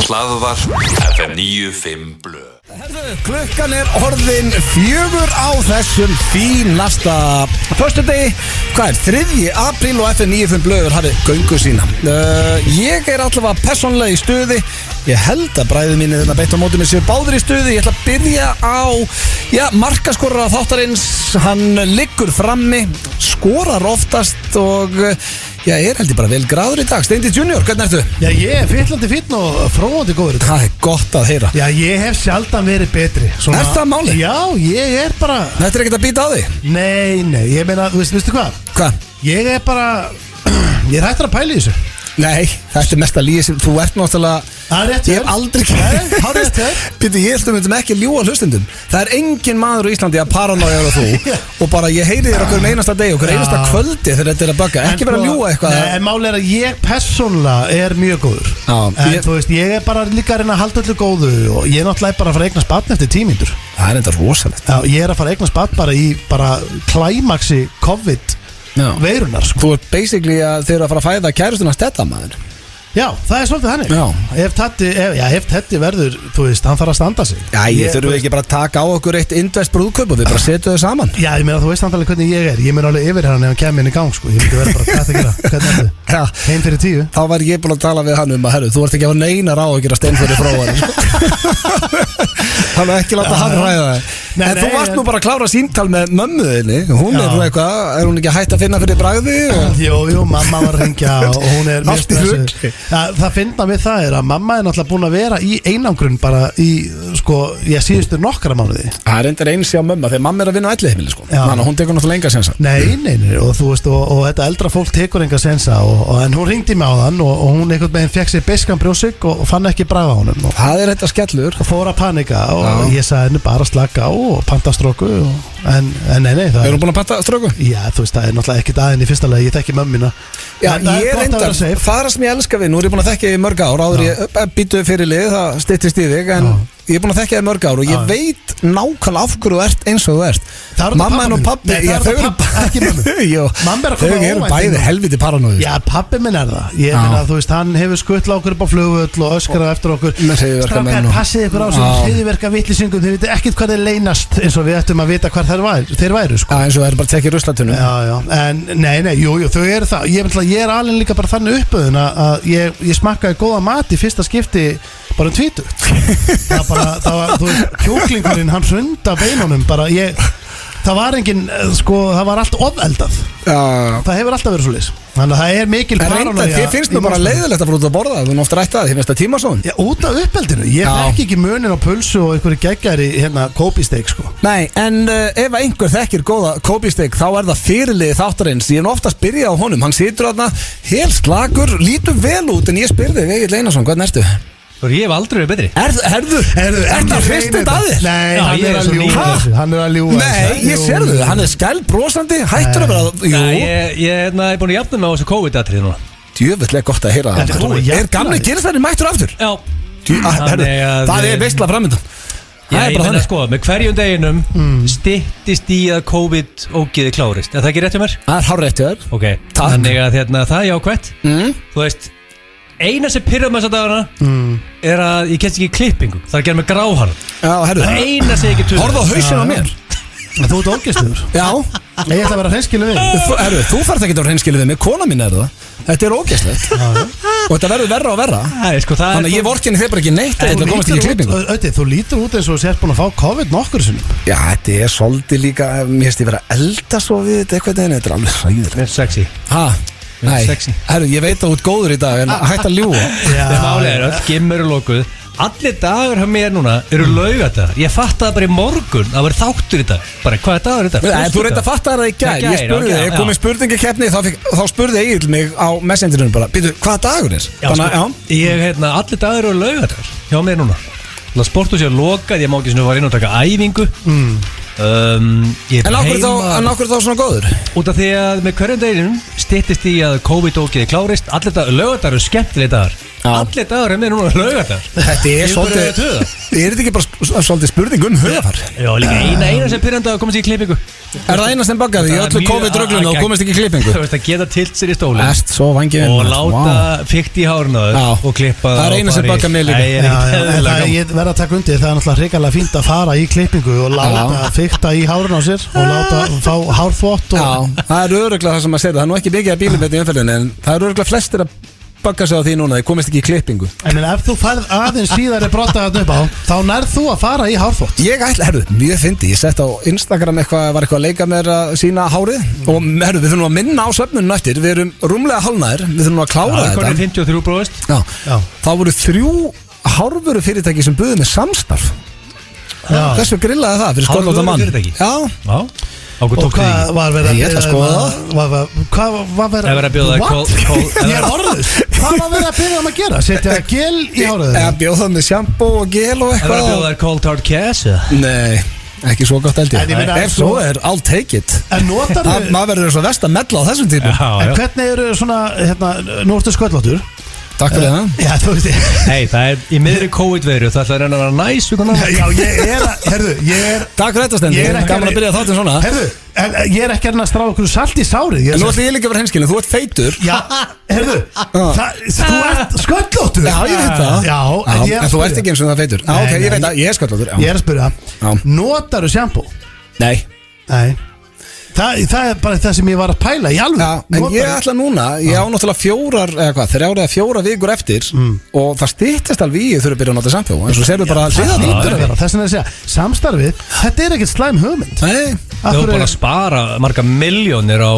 Hlaðvarp FM 95 Blö. Klukkan orðin 4 á þessum fínasta föstudegi. Hvað 3. apríl og FM 95 Blöður hafið göngu sína. Ég allavega persónlega í stuði. Ég held að bræði mínu þarna beitt á móti mér séu báður í stuði. Ég ætla að byrja á markaskorara þáttarins. Hann liggur frammi, skorar oftast og held ég bara vel gráður í dag. Steindi Junior, hvernig ertu? Já, ég fyllandi fínn og fróðandi góður. Það gott að heyra. Já, ég hef sjaldan verið betri. Er það máli? Já, ég bara... Þetta ekkert að býta á því? Nei, ég meina, veistu hvað? Hvað? Ég bara... Ég hættur að pæla í þessu. Nei, þetta mesta líði sem þú ert náttúrulega. Það rétt ég hef aldrei Býttu, ég myndum ekki ljúga hlustendum. Það engin maður í Íslandi að paranoia og þú og bara ég heyri þér okkur einasta deg, okkur einasta kvöldi þegar þetta að bugga. Ekki vera að ljúga eitthvað. En máli að ég persónlega mjög góður. En þú veist, ég bara líka að reyna að halda öllu góðu og ég náttúrulega bara að fara að eignast barn eftir 10 mínútur. Það enda rosalegt. Já, ég að fara að eignast barn bara í klæmaxi COVID veirunar sko. Þú ert basically að þeir að fara að fæða kærustuna stetta maður. Já, það svolítið þannig. Ef Tetti verður, þú veist, hann þarf að standa sig. Já, ég þurfum ekki bara að taka á okkur eitt indvest brúðkaup og við bara setjum þau saman. Já, ég meina þú veist andalega hvernig ég ég meina alveg yfir hann ef hann kemur inn í gang sko. Ég myndi vera bara, hvað það gera, hvernig er þið? Heim fyrir 10. Þá var ég búin að tala við hann að herru, þú ert ekki á neinar á að gera Steinfjörði fróðan sko. Þannig ekki láta hann ræða það. En þú varst nú bara að klára síntal með mömmuðinni. Hún eitthvað, hún ekki hætt að finna fyrir bragði? Jú, mamma var að hringja og hún mjög stressuð. Það finna við það að mamma náttúrulega búin að vera í einangrun bara í, síðustu nokkra mánuði. Það reyndar eins hjá mömmu, þegar mamma að vinna á elliheimili sko. Þannig að hún tekur náttúrulega enga sensa. Nei, og þú veist, og þetta eldra fólk tekur enga sensa en hún ringdi mig á þann og hún einhvern veginn fekk sér beiskan brjósik og fann ekki bragð á honum. Það þetta skellur. Og fór að panika og ég sagði henni bara slaka á og panta stróku en nei, það hún búin að panta stróku? Já, þú veist, það náttúrulega ekki aðeins í fyrsta lagi, ég þekki mömmina. Já, ég reyndar, það sem ég elska við, nú ég búin að þekka í mörg ár áður ég býtu fyrir lið, það styttist í þig en ég búin að þekka í mörg ár og ég veit nákvæmlega af hverju þú ert eins og þú ert. Mamma og pabbi, ekki mömmu. Þau eru bæði helviti paranoid. Já, pabbi minn það. Ég meina, þú veist, hann hefur skuttla okkur upp á flugvöll og öskrað eftir okkur. Strákar, passið ykkur á sem hryðjuverka vitleysingum, þið veitir ekkert hvað þeir leynast eins og við ættum að vita hvað þeir væru sko. Eins og þeir bara tekið ruslatunum. Já, en nei, jú, þau eru það. Ég alveg líka bara þannig uppöðun að ég smakkaði góða mat í fyrsta skipti bara 20. Það var, þú veist, kjúklingurinn hann hrunda beinunum bara það var engin, það var allt ofeldað. Það hefur alltaf verið svoleiðis. Þannig að það mikil paranoia. Þið finnst nú bara leiðilegt að fara út að borða. Þú náttúrulega rætt þið finnst það tímasón. Já, út af uppeldinu. Ég þekki ekki munin á pulsu og einhverju geggjari kópisteik sko. Nei, en ef einhver þekkir góða kópisteik þá það fyrirliði þáttarins. Ég oftast byrja á honum. Hann situr þarna helslakur, lítur vel út en ég spyrði Egill Einarsson, hvernig ertu? Ég hef aldrei verið betri. Ertu hristið að þér? Nei, hann er að ljúga. Nei, ég sér þau, hann er skælbrósandi. Hættur að vera. Ég er búin að jafna mig á þessu COVID-atriði núna. Djöfullega gott að heyra það. Gamli gerðstæðin mættur aftur? Já. Það veistla framöndan. Ég meina sko, með hverjum deginum styttist í að COVID-ógeði klárist. Er það ekki rétt hjá mér? Það hárrétt hjá þér. Ok, þannig að það jákvætt. Þú veist, eina sem pyrrað með þessa dagana er að ég kemst ekki í klippingu. Það gera með gráhara. Já, herru. Það eina sem ég ekki tuður. Horfðu á hausinn á mér. Þú ert ógeðslegur. Já. Ég ætla að vera hreinskilið við. Herru, þú færð ekki að vera hreinskilið við mig. Kona mín það. Þetta er ógeðslegt. Og þetta verður verra og verra. Þannig að ég vorkenni þeir bara ekki neitt að komast ekki í klippingu. Þú lítur út eins og sért búin að fá COVID nokkur sinnum. Já, þetta er svolítið líka. Mér finnst ég vera að elda svo við þetta eitthvað en þetta er alveg hræðilegt. Mér er sexy. Nei, herru, ég veit að þú ert góður í dag en hætt að ljúga. Það máli öll gimmur og lokuð. Allir dagar hjá mér núna eru laugadagar. Ég fatt það bara í morgun að vera þáttur í dag. Bara hvað dagur í dag? Þú reyndi að fatta það í gær. Ég spurði þig, komið spurningakeppni þá spurði Egill mig á messengerinu bara býtu, hvaða dagur er? Allir dagar eru laugadagar hjá mér núna. Sporthúsið er lokað, ég má ekki fara inn og taka æfingu. En okkur þá svona góður? Út af því að með hverjum deginum styttist í að COVID-ógeði klárist. Allir laugardagar eru skemmtileg dagar. Allir dagar er með núna laugardagar. Þetta er svolítið. Er þetta ekki bara svolítið spurning höfðar? Já, líka eina sem pyrrandi að komast í klippingu. Er það eina sem buggaði í öllu COVID-röglunum og komist ekki í klippingu? Þú veist að geta tilt sér í stólinn Æst, svo vangi og láta fikt í hárinu og klippa það er eina sem buggar mig líka. Ég verð að taka undir, það er náttúrulega hrikalega fínt að fara í klippingu og láta fikta í hárinu á sér og láta fá hárþvott Já, það er örugglega það sem að segja það er nú ekki mikið að bílum í umferðinni en það er örugglega flestir að bugga sig á því núna, þið komist ekki í klippingu. En ef þú færð aðeins síðari brotta upp á, þá nærð þú að fara í hárþvott. Ég ætla, mjög fyndi, ég sett á Instagram var eitthvað að leika mér að sína hárið og við þurfum að minna á svefnunum eftir, við erum rúmlega hálfnaðir, við þurfum að klára þetta. Það er 53%. Já, þá voru 3 hárvöru fyrirtæki sem buðu með samstarf. Þessu grillaði það fyrir skóllóta mann. Já. Og hvað var verið að skoða Hvað var verið að bjóða Ég er orðus Hvað var verið að byrja að gera? Setja gel í hárið? Eða bjóða með shampoo og gel og eitthvað Það var að bjóða cold hard cash? Nei, ekki svo gott held ég Ef svo I'll take it En notar þau Maður verður svo vest að mella á þessum típu En hvernig eru svona Nú ertu sköllóttur Takk fyrir það Já, þú veist Hei, það er í miðri COVID-veru Það ætla að reyna að vera næs Já, ég er Takk fyrir þetta Stendi Gaman að byrja þáttinn svona Herðu, ég er ekki að strá okkur salt í sárið En nú ætla ég líka að vera hinskilin Þú ert feitur Já, herðu Þú ert sköllóttur Já, ég veit það Já, en þú ert ekki eins og það feitur Já, ok, ég veit það Ég er sköllóttur Ég er að spyrja Notarðu shampoo? Nei Það er bara það sem ég var að pæla í alveg En ég ætla núna, ég á náttúrulega 3 eða 4 vikur eftir Og það styttist alveg ég þurfa að byrja að nota shampoo En svo sér við bara að hliða það Þess vegna að segja, samstarfið, þetta er ekkert slæm hugmynd Nei Þú hefur bara að spara marga miljónir á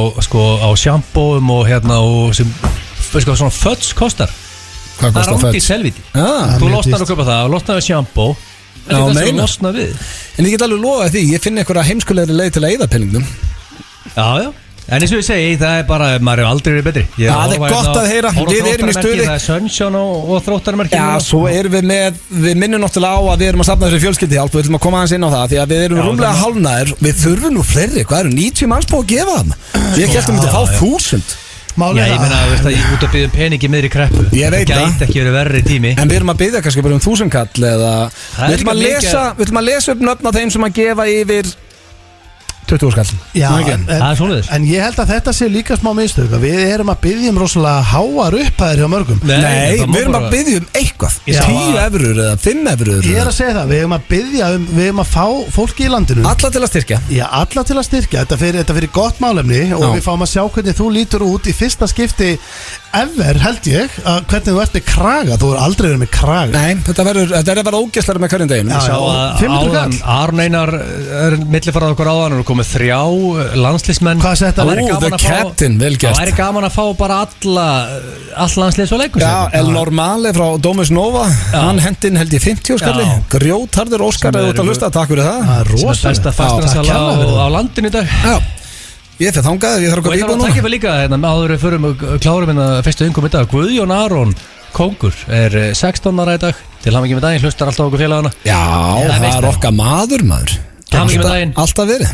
shampoom og og sem svona föts kostar Hvað kostar það? Það er ándi í selviti Þú losnar að köpa það og losnar við shampoo En þetta er svo losna við En ég get alveg loðað því, ég finn einhverja heimskulegri leið til að eyða peningum Já En eins og ég segi, það er bara, maður er aldrei verið betri Það er gott að heyra, við erum í stuði Það er Sunshine og þróttarmerki Já, svo erum við með, við minnum náttúrulega á að við erum að safna þessu fjölskyldihjálp Við ætlum að koma aðeins inn á það, því að við erum rúmlega hálfnaðir Við þurfum nú fleiri, hvað eru 90 manns på að gefa það? Ég held að við fá 1000 Já, ég meina, þú veist að ég út að byggja peningi miðri kreppu Ég veit það gæti ekki verið verri tími En við erum að byggja kannski bara 1000 kall eða Við ætlum að lesa upp nöfn á þeim sem að gefa yfir 20 skall Já, en ég held að þetta sé líka smá mistök Við erum að biðja rosalega háar upphæðir hjá mörgum Nei, við erum að biðja eitthvað 10 eurur eða 5 eurur Ég er að segja það, við erum að biðja við erum að fá fólki í landinu Alla til að styrkja Já, alla til að styrkja, þetta fyrir gott málefni Og við fáum að sjá hvernig þú lítur út í fyrsta skipti ever held ég að hvernig þú ert með kraga Þú er aldrei verið með kraga Nei, þetta er að vera ógæslar með hverjum deginu Ég sá að Aron Einar er millifarað okkur áðan og komið 3 landslísmenn Hvað er þetta? The captain, vel gert Það væri gaman að fá bara all landslís og leikur Já, El Normale frá Domus Nova Hann hendinn held ég 50 skalli Grjótharður Óskar eða út að hlusta, takk fyrir það Það er rosalega Besta fasteignarsala á landinu í dag Já Ég fyrir þangað, ég þarf að koma í búinu Og ég þarf að taka fyrir líka, áður við förum og klárum fyrstu yngum í dag Guðjón Aron Kongur er 16 ára í dag Til hamingi með daginn, hlustar alltaf okkur félagana Já, það er okkar maður Hamingi með daginn Alltaf verið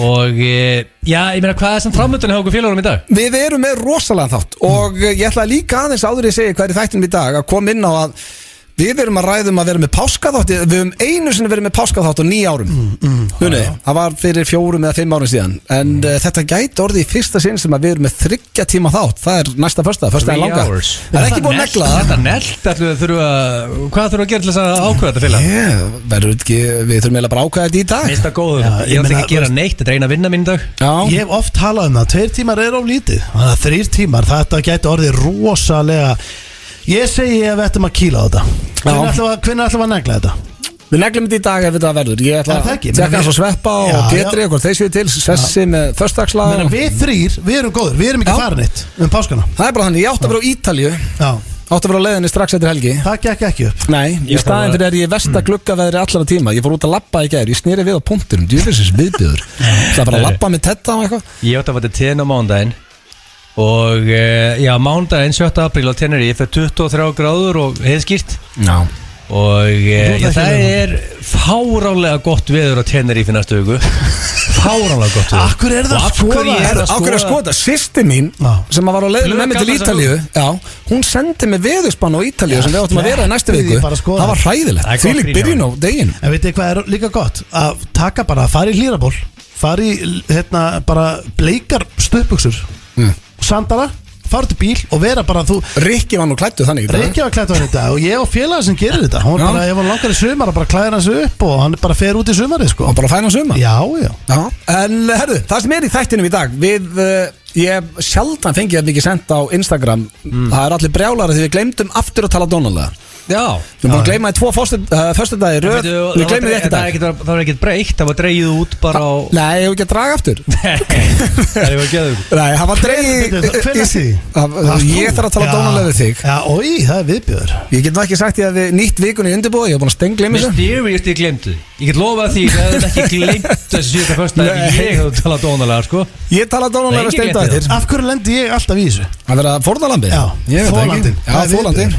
Og já, ég meina hvað er sem framöndunni hjá okkur félagunum í dag? Við erum með rosalega þátt Og ég ætla líka aðeins áður ég segi hvað er í þættinum í dag Að koma inn á að Við erum að ræðum að vera með páskaþátt Við höfum einu sinni verið með páskaþátt á 9 árum Það var fyrir 4 eða 5 árum síðan En þetta gæti orðið í fyrsta sinn sem að við erum með 3 tíma þátt Það er næsta första er langa Það er ekki búin að negla það Þetta nelt, hvað þurfum að gera til þess að ákveða þetta félag? Við þurfum eiginlega bara að ákveða þetta í dag Mista góðu, ég ætla ekki að gera neitt Þetta er eina að vinna mín í dag Ég hef oft talað um það, 2 tímar er of lítið Þannig að 3 tímar, þetta gæti orðið rosalega Ég segi að við ættum að kýla á þetta Hvernig ætlum við að negla þetta? Við neglum þetta í dag ef þetta verður Ég ætla að tjekka hans og Sveppa og Petri Hvort þeir séu til, Svessi með föstudagsslag Við 3, við erum góður, við erum ekki farin eitt páskana Það er bara þannig, ég átti að vera á Ítalíu Átti að vera á leiðinni strax eftir helgi Það gekk ekki upp Nei, í staðin fyrir ég versta gluggaveðri allara tíma Ég fór út að labba í gær, ég sneri við á punkturum Djúfisins viðbjöður Það er bara að labba með tetta og eitthvað Ég átti að fara til tenn á mánudaginn Og já, mánudaginn 7. apríl á Tenerife 23 gráður og heiðskýrt Já Og það er fáránlega gott veður á Tenerife næstu viku Fáránlega gott veður Akkur er það að skoða Systir mín sem var á leiðinu með mig til Ítalíu Hún sendi mig veðurspann á Ítalíu sem við áttum að vera í næstu viku Það var hræðilegt, því lík byrjun á deginn En veit þið hvað er líka gott? Að taka bara að fara í Hlíðarból fara í bara bleikar stuðbuxur sandala, fara til bíl og vera bara Rikki var nú klæddu þannig Rikki var klæddu þannig þetta og ég og félagar sem gerir þetta hún bara, ef hann langar í sumar að bara klæða hans upp og hann bara fer út í sumarið sko. Og bara fæna sumar Já. En herðu, það sem í þættinum í dag ég sjaldan fengið að mikið senda á Instagram Það allir brjálar því við gleymdum aftur að tala dónalega Já. Við búum að gleyma í 2 föstudagi röð Við gleymum því ekki dag Það var ekkert breytt, það var dreigið út bara á Nei, ég hef ekki að draga aftur Það var geður Nei, það var dreigið Ég þarf að tala dónalega við þig Já, oi, það er viðbjör Ég get nú ekki sagt ég að við nýtt vikunni undirbúið Ég hef búin að stenggleyma þessu Mysterious ég glemdi Ég get lofað því að það er ekki glemt þessi síðasta föstudagi Ég hef talað dónalega sko Ég tala dónalega við steindættir Af hverju lendi ég alltaf í þessu? Það verða Fórnalambi Fórlandin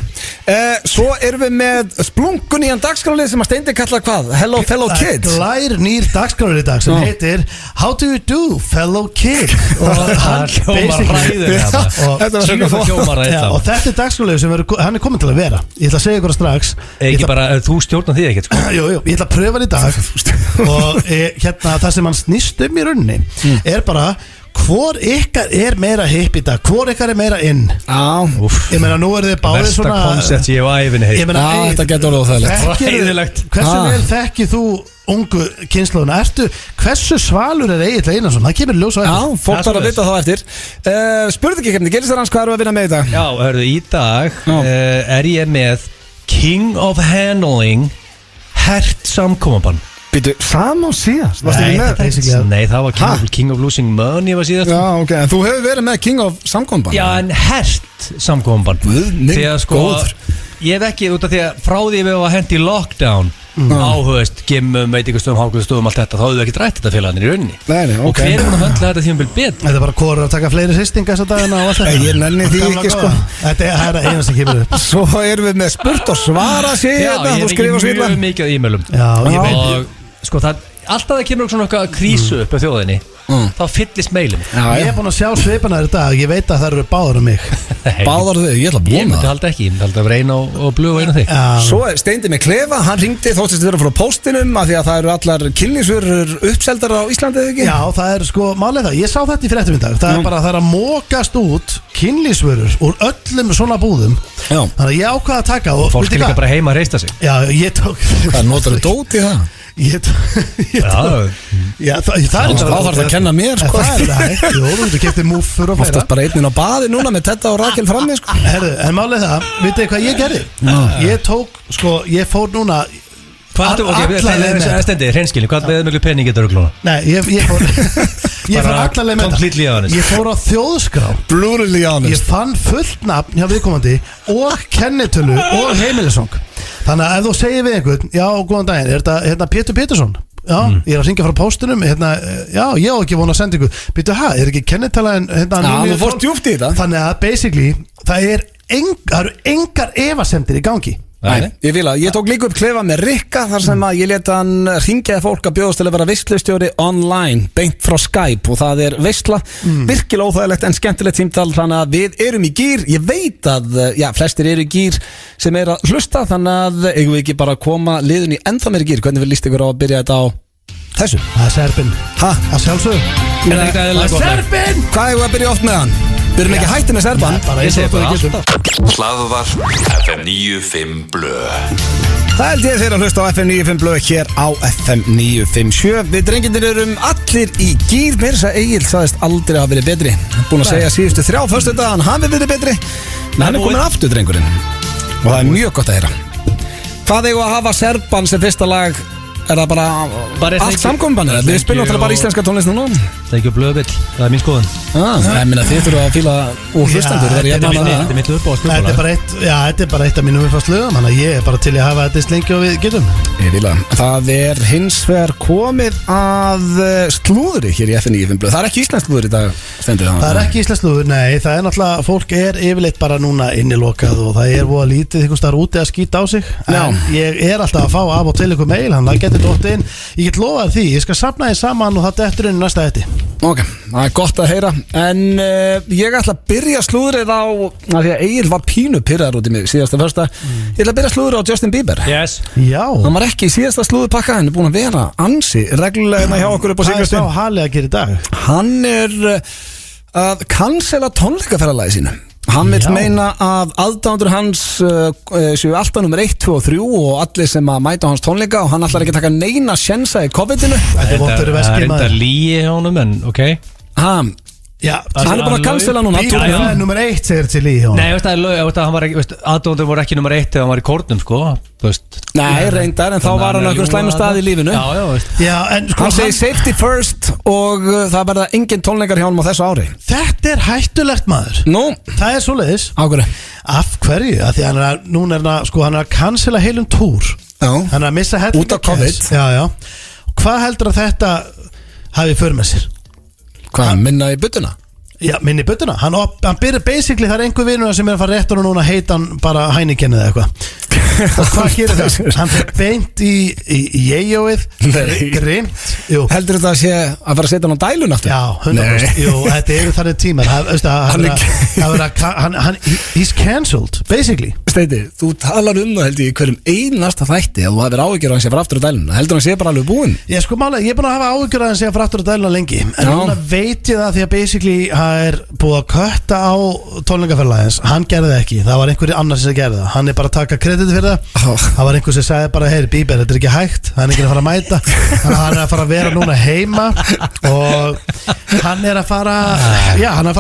Svo erum við með splungun í hann dagskrálið sem að Steindi kallar hvað? Hello fellow kids Glær nýr dagskrálið í dag sem heitir How do you do fellow kid Og hann hljómar ræðilega Og þetta er dagskrálið sem hann er komin til að vera Ég ætla að segja ykkur strax Ekki bara, þú stjórnar því ekkert sko Jú, ég ætla að pröfa hann í dag Og hérna það sem hann snýst í rauninni er bara hvor ykkar er meira hipp í dag hvor ykkar er meira inn ég meina nú þið báðir svona versta koncept ég hef á æfinni þetta getur orðið óþægilegt hversu vel þekkið þú ungu kynnslóðuna hversu svalur er Egill Einarsson það kemur ljós á eftir fólk þarf að vita þá eftir spurningkeppni, gerist það hans hvað erum við að vinna með í dag? Já, hörðu, í dag er ég með King of Handling hert samkomabann Býtu, sama á síðast? Nei, það var King of Losing Money var síðast Já, ok, en þú hefur verið með King of samkomabann Já, en hert samkomabann Þegar sko, ég hef ekki út af því að frá því við varum hendi í lockdown áhugast, gimmum, veitingastöðum, hákvæðastöðum allt þetta, þá hefðu við ekki rætt þetta félagarnir í rauninni og hver er hún að höndla þetta því betur Þetta er bara hvort að taka fleiri sýstinga þess að dagina og allt þetta Ég nenni því ekki sko Þetta er eina sem kemur upp Svo erum við með spurt og svara sig Já, ég hef ekki mjög mikið á e-mailum og sko það alltaf það kemur svona okkar krísu upp á þjóðinni þá fyllist mailin Ég er búin að sjá svipana þér í dag ég veit að það eru báðar um mig Báðar þau, ég ætla að Ég myndi halda ekki, ég myndi halda að vera eina og blöð og eina þig Svo Steindi með klefa, hann ringdi þóttist vera frá póstinum af því að það eru allar kynlífsvörur uppseldar á Íslandi eða ekki? Já, það er sko málið það, ég sá þetta í fréttum í dag það er bara það er að mókast út kynlífsvörur úr öllum svona búðum Þannig að ég ákvaða að taka og fólk er líka bara heima að reista sig Já, ég tók Hvað notar þú dót í það? Það er það að kenna mér sko. Það er það, jú, þú getur keyptir múffur og fleira Oftast bara einnin á baði núna með þetta og Rakel frammi sko. Herðu, en málið það, vitið þið hvað ég gerði? Ég tók, sko, ég fór núna Steindi, hreinskilni, hvað með mjög penning getur þú glóna? Nei, ég fór Ég fór allarleið með það Ég fór á þjóðskrá Brutally honest Ég fann fullt nafn hjá viðkomandi og kennitölu og heimilisong Þannig að ef þú segir við einhvern Já, góðan daginn, er þetta hérna Pétur Pétursson? Já, ég er að syngja frá póstunum hérna, já, ég á ekki vona að senda ykkur Býtu, er ekki kennitala hérna, þú fórst djúpt í þetta Þannig að basically það eru engar efasemdir í gangi Nei, ég tók líka upp klefa með Rikka þar sem að ég leta hann hringjaði fólk að bjóðast til að vera veislustjóri online beint frá Skype og það er veisla virkilega óþægilegt en skemmtilegt tímtal þannig að við erum í gýr ég veit að, flestir eru í gýr sem er að hlusta þannig að eigum við ekki bara að koma liðun í ennþá meiri gýr hvernig við líst ykkur á að byrja þetta á þessu? Það er Serbin að sjálfsögðu Serbin! Hvað eigum við að byrja oft með hann? Við erum ekki hætti með Serban Ég segi bara alltaf Hlaðvar FM 95 blöð Það held ég þeirra að hlusta á FM 95 blöð hér á FM 957 Við drengindir erum allir í gýr Mér þess að Egill sagðist aldrei að verið betri Búin að segja síðustu 3 föstudag hann hafi verið betri En hann er komin aftur drengurinn Og það er mjög gott að heyra Hvað eigum að hafa Serban sem fyrsta lag Er það bara allt samkombannir? Við spilum alltaf bara íslenska tónlist núna Það er ekki blöðvill, það er mín skoðun Ég meina þið þurfa að fíla úr hlustendur Þetta er mitt uppáhaldslög Þetta er bara eitt af mínum uppáhaldslögum Þannig að ég er bara til að hafa þetta slengi og við getum Ég vil að það er hins vegar komið að slúðri hér í FN 95 blöð Það er ekki íslensk slúður í dag stendur Það er ekki íslensk slúður, nei Það er náttúrulega, fólk er yfirleitt bara núna innilokað og það er voða lítið einhvers staðar úti að skýta á sig En ég er alltaf að fá af og til ykkur mail Þannig að geti dottið inn. Ég get lofað því, ég skal safna því saman og það dettur inn næsta etti. Ok, það er gott að heyra. En ég ætla að byrja slúðrið á því að Egil var pínu pirraður út í mig síðasta fyrsta. Ég ætla að byrja slúðrið á Justin Bieber. Yes. Já. Hann var ekki í síðasta slúðupakka, hann er búin að vera ansi reglulega hjá okkur upp á Hvað er síðustu. sá Halli að gera í dag? Hann er að cancela tónleikaferðalagi sínu. Hann vil meina að aðdándur hans séu alltaf nummer 1, 2 og 3 og allir sem að mæta á hans tónleika og hann ætlar ekki að taka neina sjensa í COVID-inu. Þetta er vondur Það veski er enda maður. líi hjá honum en ok. Já, Hann er búin að cancela núna Bítur túrnum. það er nummer 1 segir til í hjá Nei, veist, hann var ekki, aðdóndur voru ekki nummer 1 þegar hann var í kórnum sko veist. Nei, reyndar, en þá var hann á einhverjum slæmum stað í lífinu. Já, veist. Já, en sko Hann segir safety first og það verða engin tónleikar hjá hann á þessu ári. Þetta er hættulegt maður. Nú, Það er svoleiðis. ákveður. Af hverju? Af því hann er að cancela heilum túr. Já. Hann er að missa hellinga Út af COVID. Já. Hvað heldur að þetta hafi för með sér? Hvað, minna í buttuna? Já, minni buttuna. Hann byrja basically, það er einhver vinur sem er að fara réttur og núna heita hann bara Heineken eða eitthvað. Og hvað gerir það? Hann fyrir beint í jæjóið. Grimt. Jú. Heldur þetta að sé að fara að setja hann á dælun aftur? Já, 100%. Jú, þetta eru þannig tímar. He's cancelled, basically. Steiti, þú talar það held ég í hverjum einasta þætti að þú hafðir áhyggjur að hann sé fara aftur á dælun. Heldur hann sé bara alveg búinn? Ég sko málega, ég er búin að hafa áhyggjur að hann sé að fara aftur á dæluna lengi. En Já. núna veit ég það því að basically það er búið að kötta á tónleikaferðalagins. Hann gerði það ekki, það var einhverjir annars sem gerði það. Hann er bara að taka kredit fyrir það. Það var einhver sem sagði bara, heyri Bieber, þetta er ekki hægt, hann er ekki að fara að mæta. Þannig að hann er að fara að vera núna heima og hann er að fara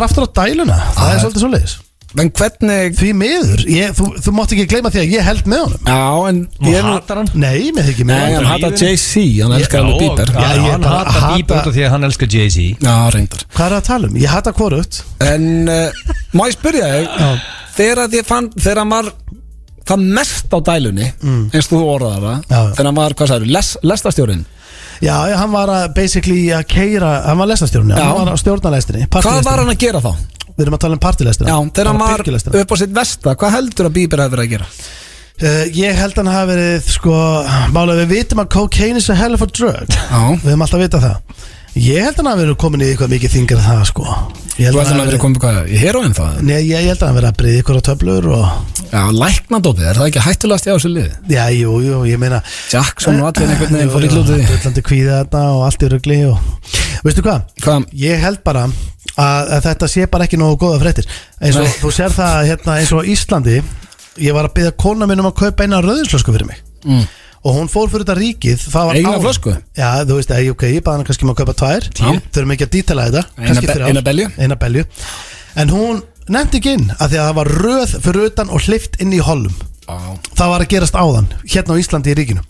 aftur á dæluna. Það er svolítið svoleiðis. En hvernig... Því miður, þú mátt ekki gleyma því að ég held með honum. Já, en... Og hatar hann? Nei, mér þykir með Nei, hann hatar Jay-Z, hann elskar alveg Bieber. Já, ég Hann bara hatar Bieber út af því að hann elskar Jay-Z. Já, reyndar. Hvað er það að tala um? Ég hata hvorugt. En má ég spyrja þig, þegar hann var það mest á dælunni, eins þú orðaðar það, Já. þegar hann var, hvað sagður, lestastjórinn. Já, hann var basically að keira, hann var lestastjórn, Já. hann var að stjórna lestinni. Hvað var hann að gera þá? Við erum að tala um partilestina. Já, þegar hann var upp á sitt vesta, hvað heldur að Bieber hefði verið að gera? Ég held hann hafi verið, sko, málega við vitum að cocaine is a hell of a drug. Já. Við höfum alltaf vitað það. Ég held hann hafi verið komin í eitthvað mikið þingar það, sko. Þú heldur hann hafi verið komið hvað, í heroin það? Nei, ég held að hann verið að breyða ykkur á töflur og... Já, læknadópið, er það ekki hættulegast í á þessu liði? Já, jú, ég meina... Jackson og allir einhvern veginn fór í hlutið. Bullandi kvíða þetta og allt í rugli og... Veistu hvað? Hvað? Ég held bara að þetta sé bara ekki nógu góða fréttir. Eins og þú sér það hérna eins og á Íslandi. Ég var að biðja kona minn að kaupa eina rauðinsflösku fyrir mig. Og hún fór fyrir þetta ríkið. Eina flösku? Já, þú veist, ok, ég baði hann kannski að kaupa 2. Þurfum ekki að dítela þetta. Eina belju. En hún nefndi ekki inn að því að það var röð fyrir utan og hleypt inn í hollum. Það var að gerast áðan hérna á Íslandi í ríkinu.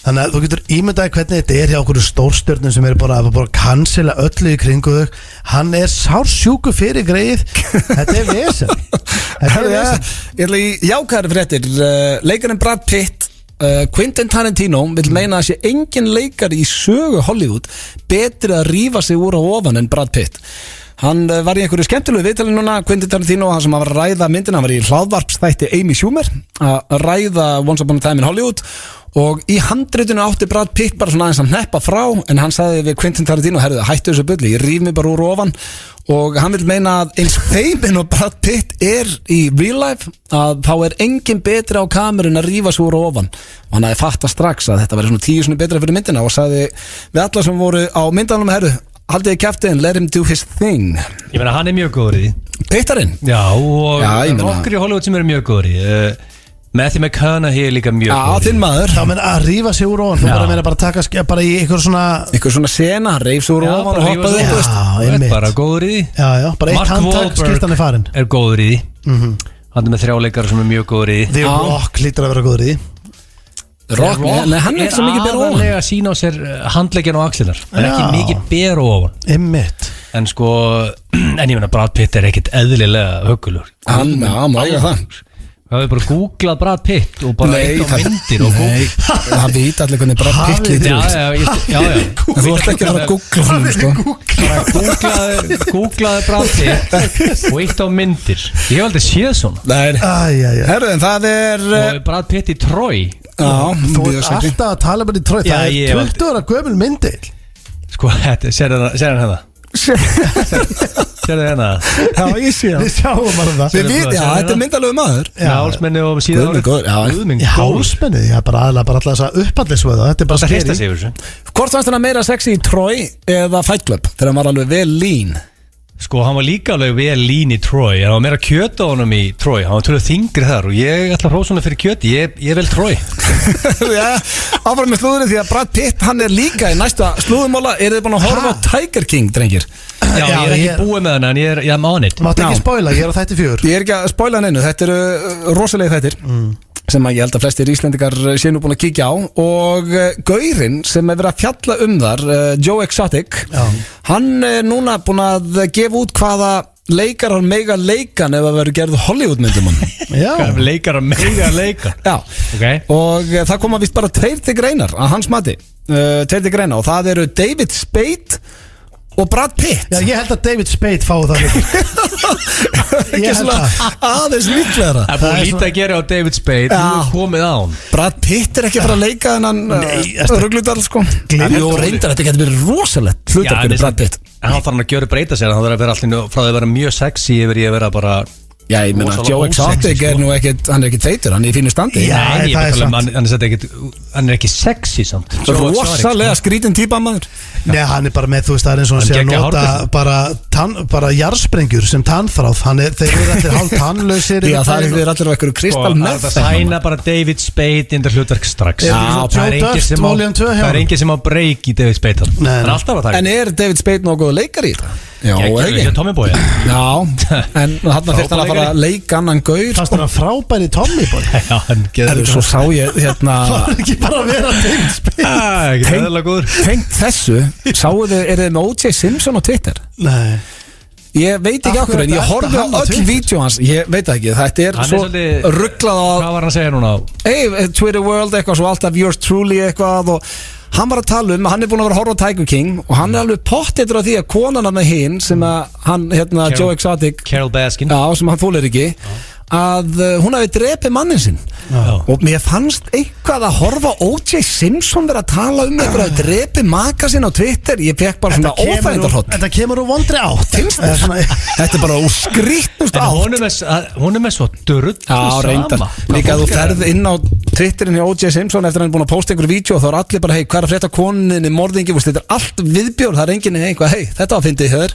Þannig að þú getur ímyndaði hvernig þetta er hjá okkur stórstjörnum sem er bara að cancela öllu í kringu þau. Hann er sársjúku fyrir greið. Þetta er vesen. Ég ætla í jákvæðari fréttir. Leikarinn Brad Pitt, Quentin Tarantino vil meina að sé engin leikari í sögu Hollywood betri að rífa sig úr á ofan en Brad Pitt. Hann var í einhverju skemmtilegu viðtali núna, Quentin Tarantino, hann sem var að ræða myndina, hann var í hlaðvarpsþætti Amy Schumer að ræða Once Upon a Time in Hollywood og í handritinu átti Brad Pitt bara svona aðeins að hneppa frá en hann sagði við Quentin Tarantino, herðu, hættu þessu bulli, ég ríf mig bara úr ofan og hann vil meina að eins feimin og Brad Pitt er í real life að þá er engin betri á kamerun að rífa sig úr ofan og hann hafði fattað strax að þetta væri svona 10 sinni betra fyrir myndina og sagði við alla sem voru á myndanum, herðu, haldið í kjaftin, let him do his thing. Ég meina, hann er mjög góður í því. Pittarinn? Já, og Já, okkur í Hollywood sem eru mjög góður í Matthew McConaughey er líka mjög góður. Já, þinn maður. Það meina að rífa sig úr ofan. Þú bara meina bara taka bara í eitthvað svona... Eitthvað svona sena, reif sig úr ofan og hoppaði upp. Já, einmitt. Bara góður í því. Já, bara eitt handtak, skiptan er farin. Er góður í því. Hann er með 3 leikara sem er mjög góður í því. The Rock lítur að vera góður í því. Rock, nei, hann er ekki svo mikið ber ofan. Aðalega að sína á sér handleggjan og axlinar. Það er ekki mikið ber ofan. Einmitt. En sko, en ég meina Brad Pitt er ekkit eðlilega höggulur. Hann, já, má eiga það. Það hefur bara googlað Brad Pitt og bara eitt á myndir og Nei, það vita allir hvernig Brad Pitt lítur út. Já. En þú ert ekki að fara að googla hann, sko. Bara googlaði Brad Pitt og eitt á myndir. Ég hef aldrei séð svona. Nei, Æ. herru, en það er... Og Brad Pitt í Troy. Þú ert alltaf að tala með í Trói. Það er 20 ára gömul myndil. Sko, sér hann hérna. Sérðu hérna. Já, ég sé það. Við sjáum bara það. Já, þetta er myndalögu maður. Hálsmenni og síðan Hálsmenni, já, bara alltaf þess að uppallisvöða. Þetta er bara skeri. Hvort fannst hann meira sexy í Trói eða Fight Club þegar hann var alveg vel lean? Sko, hann var líka alveg vel lín í Trói. Hann var meira kjöt á honum í Trói. Hann var tölur þingri þar og ég ætla að hrósa honum fyrir kjöti. Ég vel Trói. Já, áfram með slúðurinn því að Brad Pitt, hann er líka í næsta slúðumála. Eru þið búin að horfa á Tiger King, drengir? Já, ég er ekki búið með hann en ég er on it. Máttu ekki spoila, ég er á þætti 4. Ég er ekki að spoila neinu, þetta eru rosalega þættir sem að ég held að flestir íslendingar sé nú búin að kíkja á og gaurinn sem er verið að fjalla þar, Joe Exotic, hann er núna búin að gefa út hvaða leikarar mega leikan ef að verður gerð Hollywoodmyndum hann. Leikarar mega leikan? Já, okay. Og það koma vist bara 2 til greinar að hans mati, 2 til greina og það eru David Spade og Brad Pitt. Já, ég held að David Spade fái það ekki svona aðeins líklegra. Það er búin lítið að gera á David Spade. Þú er komið á hann. Brad Pitt er ekki að fara að leika þennan rugludal sko. Jú, reyndar þetta getur verið rosalegt hlutar fyrir Brad Pitt. En hann þarf hann að gjöra breyta sér. Hann þarf að vera alltaf frá því að vera mjög sexy yfir í að vera bara. Já, ég meina, Joe Exotic er nú ekkert, hann er ekki feitur, hann er í fínu standi. Já, ég er hann er ekki sexy samt. Rosalega skrítin típa maður. Nei, hann er bara með, þú veist, það er eins og hann sé að nota bara jarðsprengjur sem tannþráð. Þeir eru allir hálf tannlausir. Já, það er allir á einhverju kristal með það. Það sæna bara David Spade inn til hlutverk strax. Það er engin sem á break í David Spade. En er David Spade nokkuð leikar í þetta? Já, ekki Tommy Boy. Já, en hann þurfti hann að fara að leika annan gaur. Það er frábæri Tommy Boy. Já, hann getur svo sá ég hérna. Það er ekki bara að vera David Spade. Tengt þessu, sáu þið, er þið með O.J. Simpson á Twitter? Nei. Ég veit ekki okkur en ég horfði á öll vídeo hans. Ég veit ekki, þetta er svo rugglað á. Hvað var hann að segja núna á? Hey, Twitter World eitthvað svo alltaf yours truly eitthvað og hann var að tala hann er búin að vera að horfa á Tiger King og hann er alveg pottþéttur á því að konan með hinn sem að hann, Joe Exotic Carol Baskin, sem hann þolir ekki að hún hafi drepið mannin sinn og mér fannst eitthvað að horfa O.J. Simpson vera að tala eitthvað að drepið maka sinn á Twitter. Ég fekk bara svona óþægindarhótt. Þetta kemur úr vondri átt. Þetta er bara úr skrýtnust átt. Hún er með svo drull sama. Líka að þú ferð inn á Twitterin hjá O.J. Simpson eftir að hann er búin að posta einhverju vídeo og þá er allir bara, hei, hvað er að frétta koninni, morðingi, þetta er allt viðbjór, það er enginn eitthvað, hei, þetta var fyndið hér.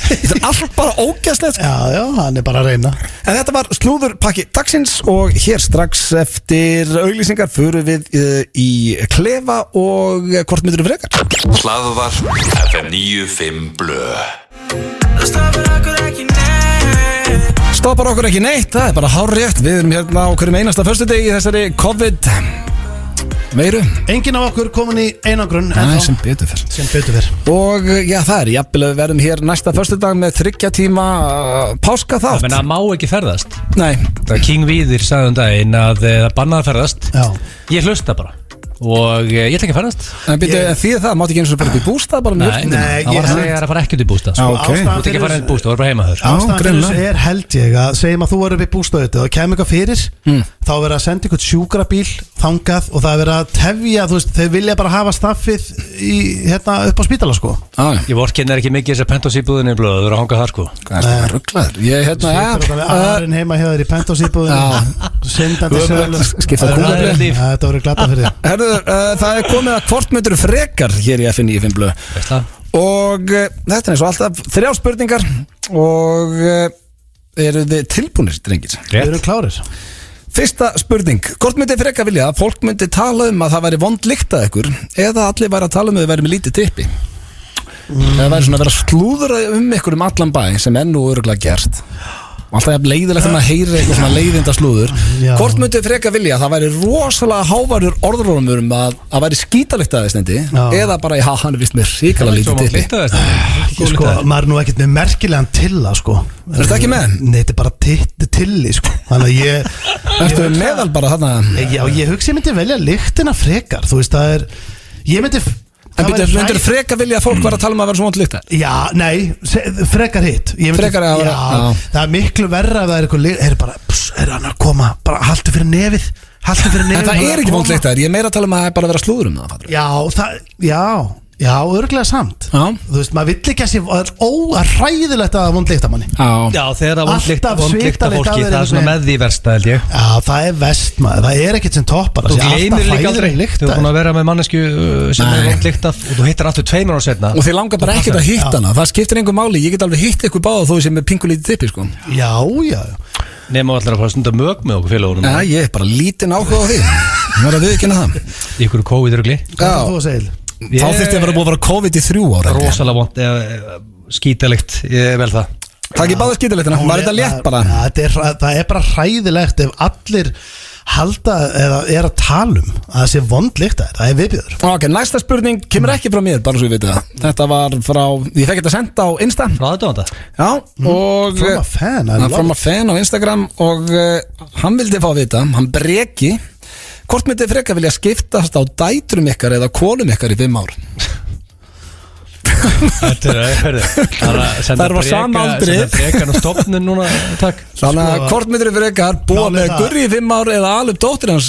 Þetta er allt bara ógeðslegt. Já, hann er bara að reyna. En þetta var slúðurpakki dagsins og hér strax eftir auglýsingar förum við í klefa og hvort myndur frekar. Hlaðvarp FM 95 Blö. Stoppar okkur ekki neitt, það er bara hárrétt. Við erum hérna á hverjum einasta föstudegi í þessari COVID meiru. Enginn af okkur komin í einangrun. Nei, sem betur fyrr. Og já, það er jafnvel að við verðum hér næsta föstudag með 3 tíma páska þátt. Það má ekki ferðast. Nei. King Víðir sagði daginn að það bannaði að ferðast. Já. Ég hlusta bara og ég ætla ekki að ferðast. En því það, mátti ekki eins og bara upp í bústað bara með Nei, það var að segja að fara ekki út í bústað. Ok. Þú ætla ekki að fara inn í bústað, þú var bara heima þur. Ástæðan er held ég að segjum að þú var upp í bústaðið og kemur eitthvað fyrir þá verður að senda ykkur sjúkrabíl þangað og það verður að tefja, þú veist, þau vilja bara hafa staffið í, hérna upp á spítala sko. Ég vorkennar ekki mikið þessar penthouse-íbúðinni blöð, þú verður að hanga þar sko. Það er rugglaður. Ég aðurinn heima hjá þér í penthouse-íbúðinni syndandi sölu. Skipta kúlabli. Þetta verður glata fyrir þér. Herðu, það er komið að hvort myndur frekar hér í FM 95 Blö. Og þetta er eins og alltaf 3 spurningar og eru þið tilbúnir, drengir? Við erum klárir. Fyrsta spurning, hvort myndi frekar vilja að fólk myndi tala að það væri vond lykt að ykkur eða allir væri að tala að þau væri með lítið tippi? Það væri svona að vera slúður ykkur allan bæ sem nú örugglega gert og alltaf leiðilegt að maður heyri eitthvað svona leiðinda slúður. Hvort myndi frekar vilja að það væri rosalega hávarur orðrómur að væri skítalykt að þessnendi eða bara, já, hann er vist með ríkala lítið tippi. Sko, maður er nú ekkert með merkilegan tilla, sko. Er þetta ekki með? Nei, þetta er bara tilli, sko. Þannig að ég ertu meðal bara þarna? Já, ég hugsi ég myndi velja lyktina frekar. Þú veist, það er ég myndi En myndir frekar vilja að fólk var að tala að vera svona lykta? Já, nei, frekar hitt. Frekar að það er miklu verra að það er eitthvað er bara, er hann að koma, bara haltu fyrir nefið Haltu fyrir nefn. En það er ekki vond lyktar, ég er meira að tala um að bara vera slúður um það. Já, örglega samt. Þú veist, maður vill ekki að sé, það er óhræðilegt að vond lykta manni. Já, þegar það vond lykta fólki, það er svona með því versta, held ég. Já, það er verst maður, það er ekkert sem toppar. Þú gleymir líka aldrei, þú er búin að vera með mannesku sem er vond lykta og þú hittar aftur 2 mánuðir seinna. Og þið langar bara ekkert að hitta hana, það skiptir einhver máli, ég get alveg hitt ykkur báða þó sem er pingulítið tippi, sko. Já. Nefnum allir að fara stundar mög með okkur félagunum. Já, ég er bara lítinn áhuga á því. Það er að viðurkenna það. Ykkur COVID-rugli. Hvað er þú að segja? Þá þurfti að vera búið að vera COVID í 3 ára. Rosalega vond, skítalegt, ég vel það. Það er ekki báða skítalegtina, var þetta létt bara? Það er bara hræðilegt ef allir halda eða er að tala um að það sé vond lykta, það er viðbjöður. Ok, næsta spurning kemur ekki frá mér, bara svo við veitum það. Þetta var frá, ég fekk þetta sendt á Insta. Frá þetta? Já, og from a fan á Instagram og hann vildi fá að vita, hann Breki, hvort myndið frekar vilja skiptast á dætrum ykkar eða konum ykkar í 5 ár? Það var sama aldri. Brekan og stofnun núna, takk. Þannig að hvort myndir þið frekar búa með Gurri í 5 ár eða alveg dóttir hans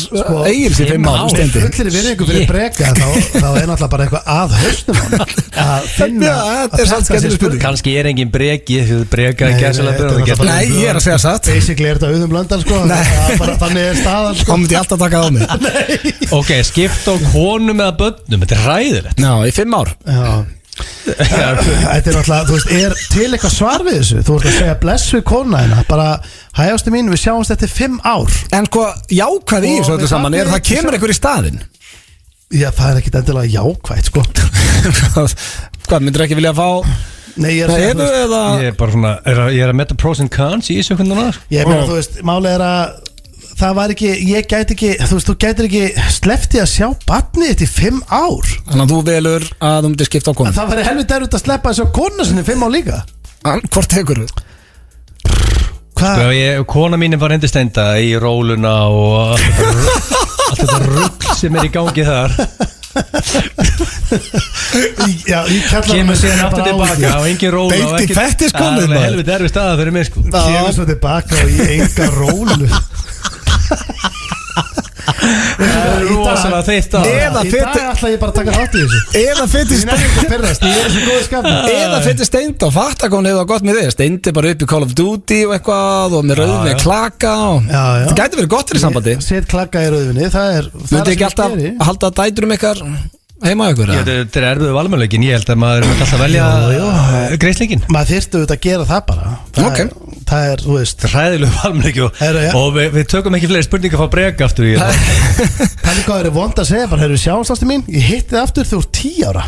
Egils í 5 ár? Fullir við ykkur fyrir Breka þá er náttúrulega bara eitthvað að haustum Þetta er satt skemmtileg spurning. Kannski er engin Breki, Breka er gæsilega byrjað. Nei, ég er að segja satt. Basically er þetta Auðun Blöndal, sko. Þannig er staðan, sko. Þá myndi ég alltaf taka á mig. Ok, skipt á konum eða börnum, þetta er hræðilegt. Já, í 5 ár. Já. Þetta er náttúrulega, þú veist, er til eitthvað svar við þessu? Þú ert að segja bless við konuna hérna, bara hægjastu mín, við sjáumst eftir 5 ár. En hvað jákvæð í þessu öllu saman er það kemur einhver í staðinn? Já, það er ekkit endilega jákvæð, sko. Hvað, myndir ekki vilja fá? Nei, ég er að segja Ég er bara svona, ég er að meta pros and cons í þessu hvernig það. Ég meina, þú veist, málið er að það var ekki, ég gæti ekki, þú veist, þú gætir ekki sleppti að sjá barnið þetta í 5 ár. Þannig að þú velur að þú myndir skipta á konu. Það væri helvið derut að sleppa þessu á konu sinni 5 ár líka. Hvort tekur þú? Hvað? Kona mín var endisteinda í róluna og allt þetta rugg sem er í gangi þar. Já, kemur síðan aftur tilbaka og engin róla Beint í fettiskonum. Það er helvið derfið staða fyrir mig, sko. Kemur svo tilbaka og í enga rólu. Rosalega þeitt á. Í dag ætla ég bara að taka þátt í þessu. Eða fyrir Steind og fattakon hefur það gott með þig. Steindi bara upp í Call of Duty og eitthvað og með rauðvinni klaka það gæti verið gott fyrir sambandi. Set klaka í rauðvinni, það er Myndir ekki alltaf að halda dæturum ykkar heima ykkur? Þetta er erfiðu valmöðleikin. Ég held að maður er alltaf að velja greiðsleikin. Maður þyrftu auðvitað að gera það bara. Það er, þú veist, hræðilegu valmöðleiki og við tökum ekki fleiri spurningar frá Breka aftur í Það er hvað er vond að segja, bara hefur sjáumstastu mín, ég hitti það aftur þegar þú ert 10 ára.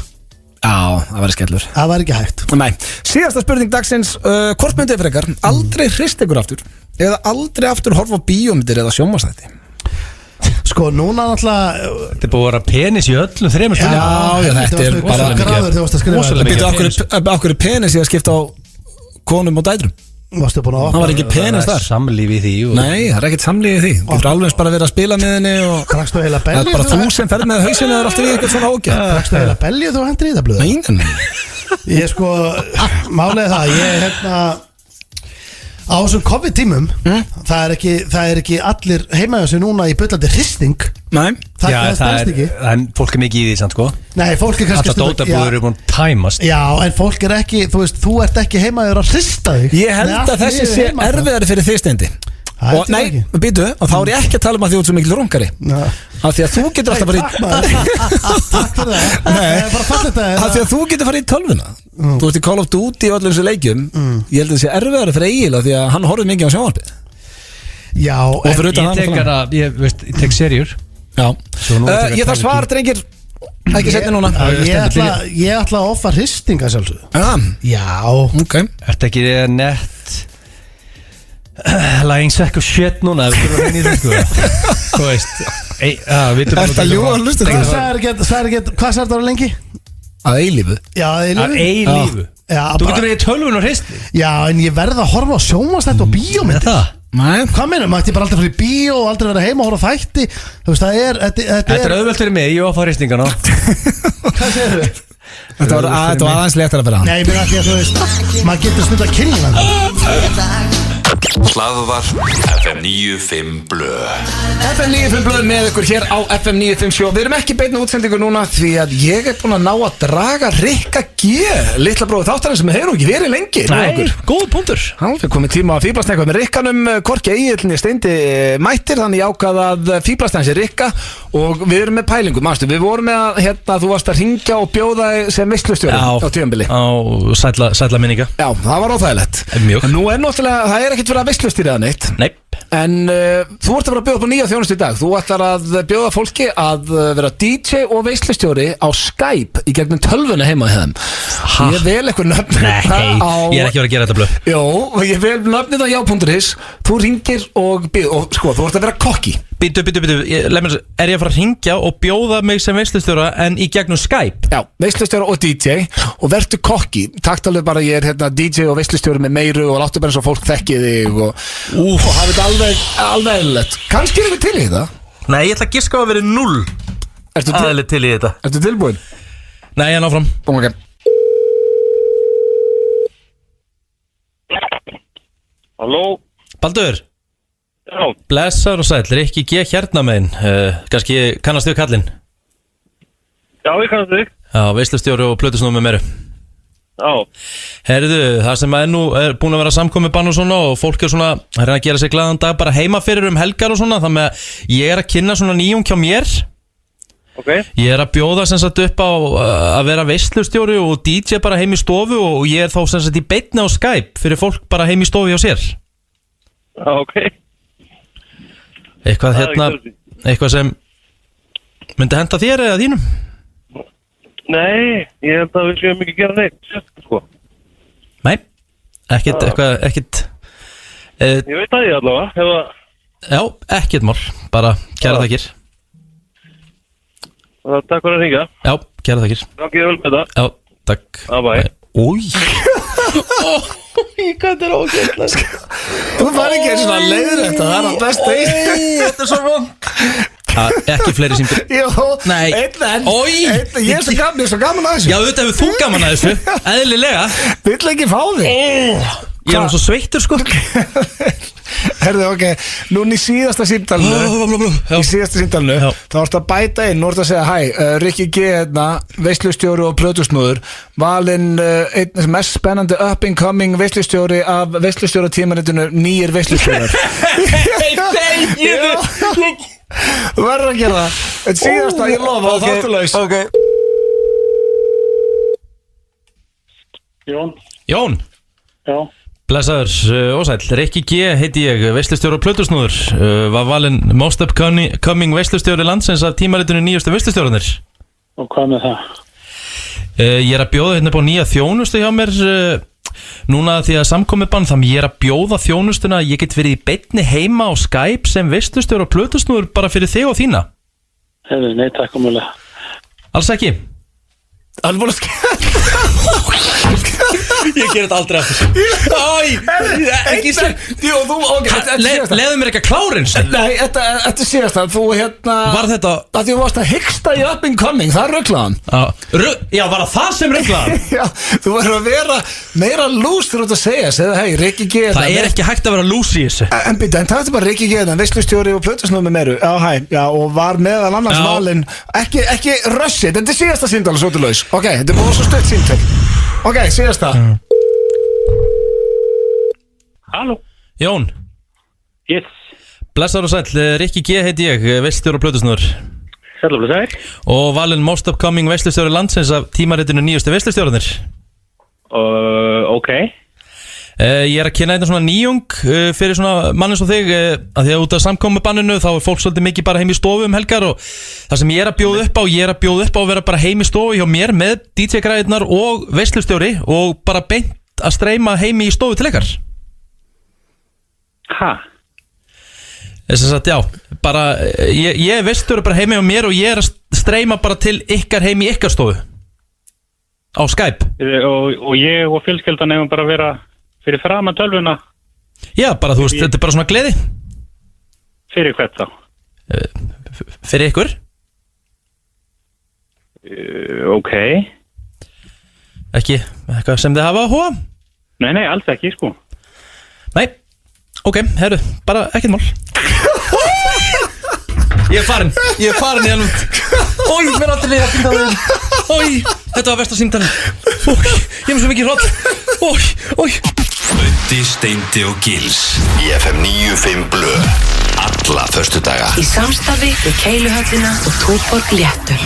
Já, það væri skellur. Það væri ekki hægt. Nei, síðasta spurning dagsins, hvort myndið frekar aldrei hrist ykkur aftur eða aldrei aftur horfa á bíómyndir eða sjónvarpsþætti? Sko, núna náttúrulega Þetta er búið að vera penis í öllum 3 stundum. Já, þetta er bara gráður þegar þú varst að skrifa. Akkur er penis í að skipta á konum og dætrum? Varstu búin að Það var ekki penis þar. Samlíf í því Nei, það er ekkert samlíf í því. Þú getur alveg bara verið að spila með henni og Drakstu heila það belju? er bara þú sem ferð með hausinu eða er alltaf í eitthvað svona ógjör. Drakstu heila belju þú hendur í það blöðu? Nei. Ég sko, málega það, ég á þessum COVID-tímum það er ekki allir heima hjá sig núna í bullandi hristing. Nei. Það stærst ekki. Fólk er mikið í því samt, sko. Nei, fólk er kannski Alltaf dótabúður eru búin tæmast. Já, en fólk er ekki, þú veist, þú ert ekki heima hjá að hrista þig. Ég held að þessi sé erfiðari fyrir þig, Steindi. Og nei, býtu, og þá er ég ekki að tala um að því út svo mikil rungari. Af því að þú getur alltaf farið Takk fyrir það. Af því að þú getur farið í tölvuna. Þú ert í Call of Duty og öllum þessu leikjum. Ég held að það sé erfiðari fyrir Egil af því að hann horfði mikið á sjónvarpið. Já, ég tek serjur. Já. Ég þarf svar, drengir. Ekki setja núna. Ég ætla að offa hristinga sjálfsögðu. Já. Ok. Ertu ekki nett lying sack of shit núna? Við þurfum að reyna í það, sko. Þú veist. Ertu að ljúga að hlusta Hvað sagði það á lengi? Að eilífu. Já, að eilífu. Að eilífu. Þú getur verið í tölvun og hristi. Já, en ég verð að horfa á sjónvarpsþætti og bíómyndir. Það? Nei. Hvað meina, maður ætti bara alltaf fyrir bíó og aldrei vera heima og horfa þætti. Þú veist, þetta er auðvelt fyrir mig, ég var að fá hristingana. Hvað segir þú? Þetta var aðeins léttara fyrir hann. Nei, mér að því að þú veist, maður getur stund að kynna hann. Hlaðvarp FM 95 Blö. FM 95 Blöð með ykkur hér á FM 95 sjó. Við erum ekki beinni útsendingu núna því að ég búin að ná að draga Rikka G, litla bróðu þáttarinn sem hefur nú ekki verið lengi. Nei, góð punktur. Við komum tíma að fíblast eitthvað með Rikkanum, Korki Egilni Steindi mættir, þannig ákvað að fíblast hans er Rikka og við erum með pælingu, manstu, við vorum með að þú varst að ringja og bjóða sem veislustjóri á tímabili. Á sætla minninga. Já, það var óþægilegt. Mjög. Nú náttúrulega, það er ekkert verið að veislustýra það neitt. Nei. En þú ert að vera að bjóða upp á nýja þjónustu í dag. Þú ætlar að bjóða fólki að vera DJ og veislustjóri á Skype í gegnum tölvuna heima hjá þeim. Ég vel eitthvað nöfn. Nei, ég er ekki verið að gera þetta blöð. Jó, ég vel nöfnið á já.is. Þú ringir og sko, þú ert að vera kokki. Býtu, er ég að fara að ringja og bjóða mig sem veislustjóra en í gegnum Skype? Já, veislustjóra og DJ og vertu kokki. Takt alveg bara, ég er DJ og veislustjóri með meiru og láttu bara eins og fólk þekki þig og hafa þetta alveg eðlilegt. Kannski erum við til í þetta? Nei, ég ætla að giska á að vera 0 aðeins til í þetta. Ertu tilbúin? Nei, ég ná fram. Ok. Halló? Baldur? Já. Blessaður og sæll, Rikki G hérna megin. Kannski kannast við kallinn? Já, ég kannast við. Já, veislustjóri og plötusnúð með meiru. Já. Herðu, það sem er búin að vera samkomi bann og svona og fólk er svona að gera sig glaðan dag bara heima fyrir helgar og svona, þannig að ég er að kynna svona nýjung hjá mér. Ok. Ég er að bjóða sem sagt upp á að vera veislustjóri og DJ bara heim í stofu og ég er þá sem sagt í beinni á Skype fyrir fólk bara heim í stofu hjá sér. Já, ok. Eitthvað sem myndi henda þér eða þínum? Nei, ég held að við séum ekki gera neitt, sko. Nei, ekkert Ég veit að ég allavega, Já, ekkert mál, bara kæra þakkir. Takk fyrir að ringa. Já, kæra þakkir. Takk ég vel með það. Já, takk. Bye. Új hvað þetta er ógætlega. Þú var ekki eins og að leiður þetta, það er að besta í. Þetta er svo vond. Ekki fleiri símtur. Jó, nei. Einn, ég er svo gaman að þessu. Já, auðvitað hefur þú gaman að þessu, eðlilega. Vill ekki fá þig. Ég er svo sveittur sko. Herðu, ok, núna í síðasta símtalinu þá ertu að bæta inn, nú ertu að segja hæ, Rikki G hérna, veislustjóri og plötusnúður, valinn einn mest spennandi up and coming veislustjóri af veislustjóratímaritinu Nýir veislustjórar. Þú verður að gera það. Þetta síðasta, ég lofa, þá ertu laus. Jón. Já. Blessaður og sæll, Rikki G heiti ég, veislustjóri og plötusnúður, var valinn most upcoming veislustjóri landsins af tímaritinu Nýjustu veislustjóranir. Og hvað með það? Ég er að bjóða hérna upp á nýja þjónustu hjá mér núna því að samkomi bann, þannig ég er að bjóða þjónustuna að ég get verið í beinni heima á Skype sem veislustjóri og plötusnúður bara fyrir þig og þína. Hefur, nei, takk umulega. Alls ekki? Alveg Ég ger þetta aldrei aftur. Ekki sér. Leðu mér ekki að klára eins. Nei, þetta síðast að þú hérna var þetta að þú varst að hyggsta í up and coming, það ruglaðan. Já, var það sem ruglaðan? Já, þú verður að vera meira lús þegar þú ert að segja, segðu hei, Rikki G. Það er ekki hægt að vera lús í þessu. En takk bara Rikki G, veislustjóri og plötusnúður með meiru. Já, hæ, já, og var meðal annars valinn. Ekki rössi, þetta er síðasta síndal og svo til laus. Ok, þetta er búið svo stutt síndal. Ok, síðasta. Halló. Jón. Yes. Blessaður og sæll, Rikki G heiti ég, veislustjóri og plötusnúður. Sæll og blessaður. Og valinn most upcoming veislustjóri landsins af tímaritinu Nýjustu veislustjóranir. Ok. Ég er að kynna þetta svona nýjung fyrir svona mann eins og þig að því að út af samkomubanninu þá er fólk svolítið mikið bara heim í stofu helgar og það sem ég er að bjóða upp á að vera bara heim í stofu hjá mér með DJ-græðirnar og veislustjóri og bara beint að streyma heimi í stofu til ykkar. Ha? Þess að sagt, já, bara ég er veislustjóri bara heimi hjá mér og ég er að streyma bara til ykkar heimi í ykkar stofu á Skype. Og ég og fjölskyldan hefum bara vera fyrir fram að tölvuna. Já, bara þú veist, þetta er bara svona gleði. Fyrir hvert þá? Fyrir ykkur. Ok. Ekki eitthvað sem þið hafa að hóa? Nei, alls ekki, sko. Nei, Ok, herru, bara ekkert mál. Ég er farin í alveg. Ói, mér aldrei leið að finna það. Ói, þetta var versta símtalið. Ói, ég er svo mikið hrótt. Ói. Öddi, Steindi og Gils í FM 95 Blö. Alla föstudaga. Í samstarfi við Keiluhöllina og Túborg Léttul.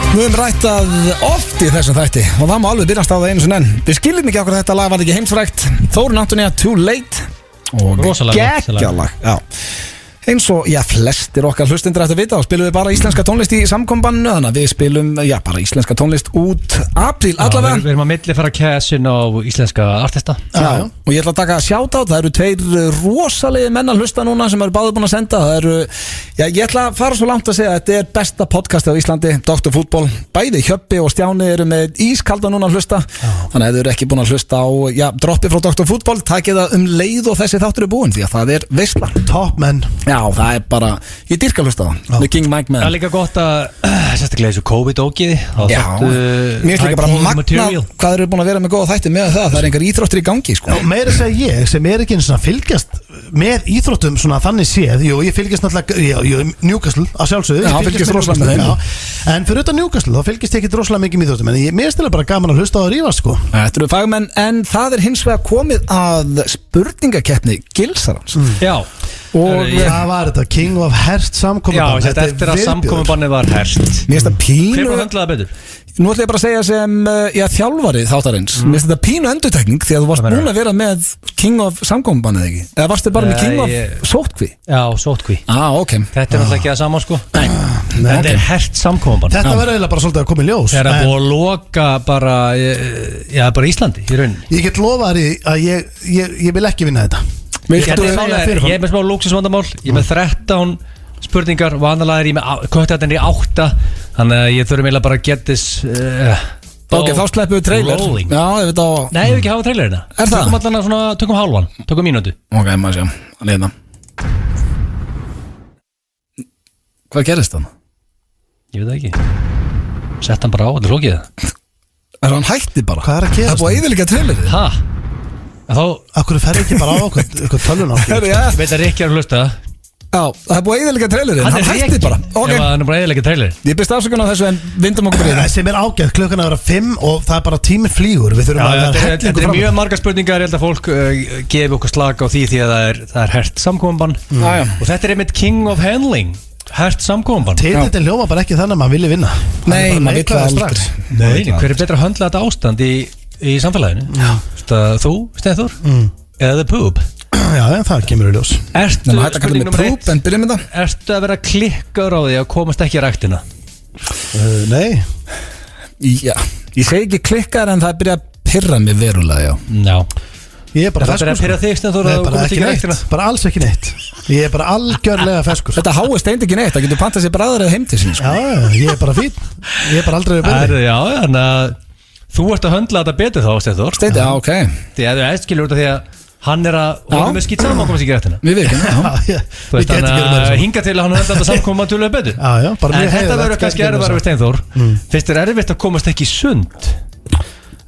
Við höfum rættað oft í þessum þætti og það má alveg byrjast á það einu sinni enn. Við skiljum ekki okkur þetta lag var ekki heimsfrægt. Þórunn Antonía Too Late og geggjalag. Já. Eins og, flestir okkar hlustundur ættu að vita og spilum við bara íslenska tónlist í samkombannu þannig að við spilum, bara íslenska tónlist út apríl allavega. Við erum að millifæra cashin á íslenska artista. Já, og ég ætla að taka shoutout, það eru 2 rosalegi menn að hlusta núna sem eru báðir búin að senda. Það eru, ég ætla að fara svo langt að segja að þetta er besta podcasti á Íslandi, Dr. Fútból. Bæði Hjöppi og Stjáni eru með ískalda núna að hlusta. Þannig að þau eru ekki búin að hlusta á, droppi frá Dr. Fútból, takið það leið og þessi þáttur er búin því að það er veisla. Top menn. Já, það er bara, ég dyrka að hlusta á það The King Mike Man. Það er líka gott að sérstaklega þessu COVID-ógiði. Já, mér finnst líka bara magna hvað eru búin að vera með góða þætti með það er engar íþróttir í gangi sko. Meira segja ég sem er ekki eins og fylgjast með íþróttum svona þannig séð. Jú, ég fylgjast náttúrulega Newcastle að sjálfsögðu. Já, fylgjast rosalega með þeim. En fyrir utan Newcastle þá fylgjast ég ekki rosalega mikið með íþróttum. En mér finnst bara gaman að hlusta á að rífast sko. Þetta eru fagmenn en það er hins vegar komið að spurningakeppni Gilsarans. Já. Og það var þetta King of Heart samkomubann. Já, eftir að samkomubannið var hert. Mér finnst það pínu. Hver var höndlaða betur? Nú ætla ég bara að segja sem þjálfari þáttarins. Mér finnst þetta pínu endurtekning því að þú varst búin að vera með King of samkomubannið ekki. Eða varstu bara með King of sótkví? Já, sótkví. Ok. Þetta er náttúrulega ekki það sama sko. Nei. Þetta er hert samkomubann. Þetta verður eiginlega bara svolítið að koma í ljós. Það er að búið að loka bara Íslandi í rauninni. Ég get lofað þér að ég vil ekki vinna þetta. Ég er með smá lúksusvandamál. Ég er með 13 spurningar. Vanalega er ég með köttatinn í 8. Þannig að ég þurfum eiginlega bara að geta Ok, þá sleppum við trailer. Já, ég veit á. Nei, ég vil ekki hafa trailerina. Er það? Tökum hálfan, tökum mínútu. Ok, maður sjá, hann er hérna. Hvað gerist þann? Ég veit það ekki. Sett hann bara á, þetta er hlókið. Er hann hætti bara? Hvað er að gerast? Það er búið að eyðileggja trailerið. Hæ? Akkur fer ekki bara á okkur tölun á okkur. Veit að Rikki er að hlusta. Já, það er búið að eyðileggja trailerið. Hann hætti bara. Ok. Hann er bara að eyðileggja trailerið. Ég byrst afsökun á þessu en vindum okkur breyða. Sem er ágætt, klukkan að vera 5 og það er bara tími flýgur. Þetta er mjög margar spurningar. Ég held að fólk gefi okkur slag á því að það er hert samkomubann. Og þetta er einmitt King of Handling. Hert samkomubann. Titillinn hljóma bara ekki þannig að maður vilji vinna. Nei, maður vill það aldrei. Hver er betra að höndla þetta ástand í samfélaginu? Þú, Steinþór? Eða The Poop? Já, en það kemur í ljós. Ertu að vera klikkar á því að komast ekki í ræktina? Nei. Já, ég segi ekki klikkar en það byrja að pirra mig verulega, já. Ég er bara feskur. Það er að pirra þig, Steinþór, að komast ekki í ræktina? Bara alls ekki neitt. Ég er bara algjörlega feskur. Þetta háist einn ekki neitt, það getur pantað sér bara aðra eða heim til sín. Já, ég er bara fín. Ég er bara aldrei við byrði. Já, þannig að þú ert að höndla þetta betur þá, Steinþór. Steindi, já, ok. Því að þú skilur út af því að hann er að honum er skýt saman að komast ekki í ræktina. Við veitum, já. Þú veist, þannig að hinga til að hann höndla þetta samkoma tölvöðu betur. Já, bara mjög heiðilegt. En þetta verður kannski erfara við Steinþór. Finnst þér erfitt að komast ekki í sund?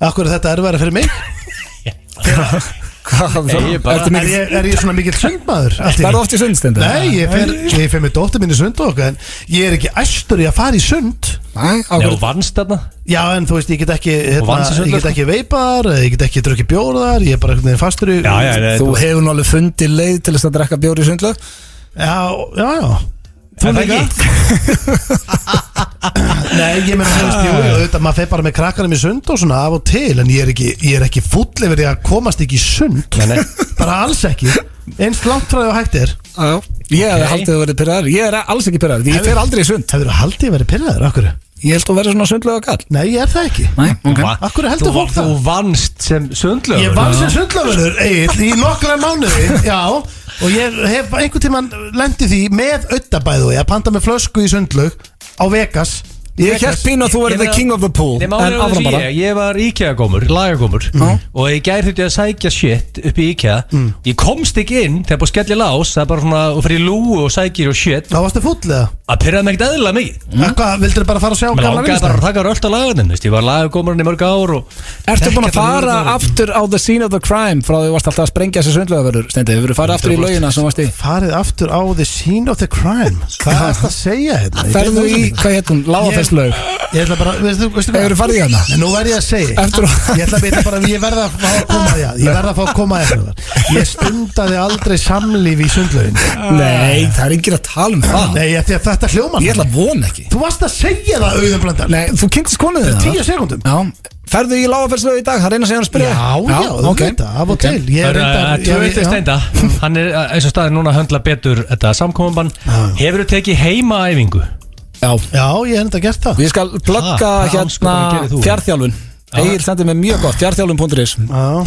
Akkur er þetta erfara fyrir mig? Er ég svona mikill sundmaður? Það er oft í sund, Steindi. Nei, ég fer með dóttur minni sund og en ég er ekki æstur í að fara í sund. Nei, þú vannst þarna. Já, en þú veist, ég get ekki veipar, ég get ekki drukkið bjóðar, ég er bara einhvern veginn fastur í. Þú hefur nú alveg fundið leið til þess að drekka bjór í sundlög? Já. Þú líka? Nei, ég meina þú veist, auðvitað, maður fer bara með krakkanum í sund og svona af og til, en ég er ekki full yfir því að komast ekki í sund. Nei. Bara alls ekki. Eins langt frá því að hægt er. Ég hef haldið að vera pirraður. Ég er alls ekki pirraður, ég fer aldrei í sund. Hefur þú haldið að vera pirraður, akkur? Ég held að vera svona sundlöga kall. Nei, ég er það ekki. Nei, ok. Akkur heldur fólk það? Þú vannst sem sundlögur. Ég vann sem sundlögur, Egill, í nokkra mánuði, já. Og ég hef einhvern tímann lendið því með auddabæðu að panta með flösku í sundlaug á Vegas Ég hélt pínu að þú verið the king of the pool. En áfram bara. Ég var IKEA-gómur, lagagómur og ég gær þurfti að sækja shit upp í IKEA. Ég komst ekki inn þegar búið skellja lás. Það er bara svona og fyrir lúu og sækir og shit. Það varstu full eða? Það pyrraði mig ekkert eðlilega mikið. Hvað, vildur bara fara að sjá Mér gamla langaði bara að taka rölt á lagarnir. Ég var lagagómurinn í mörg ár og Ertu búin að fara aftur á the scene of the crime frá því þú varst alltaf að sprengja þessi sundlaugarvörður, Steindi? Hefur þú farið aftur í laugina sem varst í? Farið aftur á the scene of the crime? Hvað er þetta að segja hérna? Ferðu í, hvað heit hún, Lágafelslaug? Ég ætla bara, veistu hvað? Hefur þú farið í hana? Nú verð ég að segja Ég ætla að vita bara, ég verð að fá að koma Ég verð að fá að koma Ég stundaði aldrei samlíf í sundlaugin. Nei, það er enginn að tala um það. Nei, þetta hljómar. Ég ætla að vona ekki. Þú varst að segja það, Auðun Blöndal. Nei, þú kynntist konuð það. 10 sekúndum. Já, ferðu í Lágafelslaug í dag, það reyna að segja hann að spyrja. Já, þú veit það, af og til. Tvöiti Steinda, hann er eins og staðir núna að höndla betur þetta samkomubann. Hefur þú tekið heimaæfingu? Já, ég hef enda gert það. Ég skal plugga hérna fjárþjálfun. Egil sendir mig mjög gott, fjárþjálfun.is.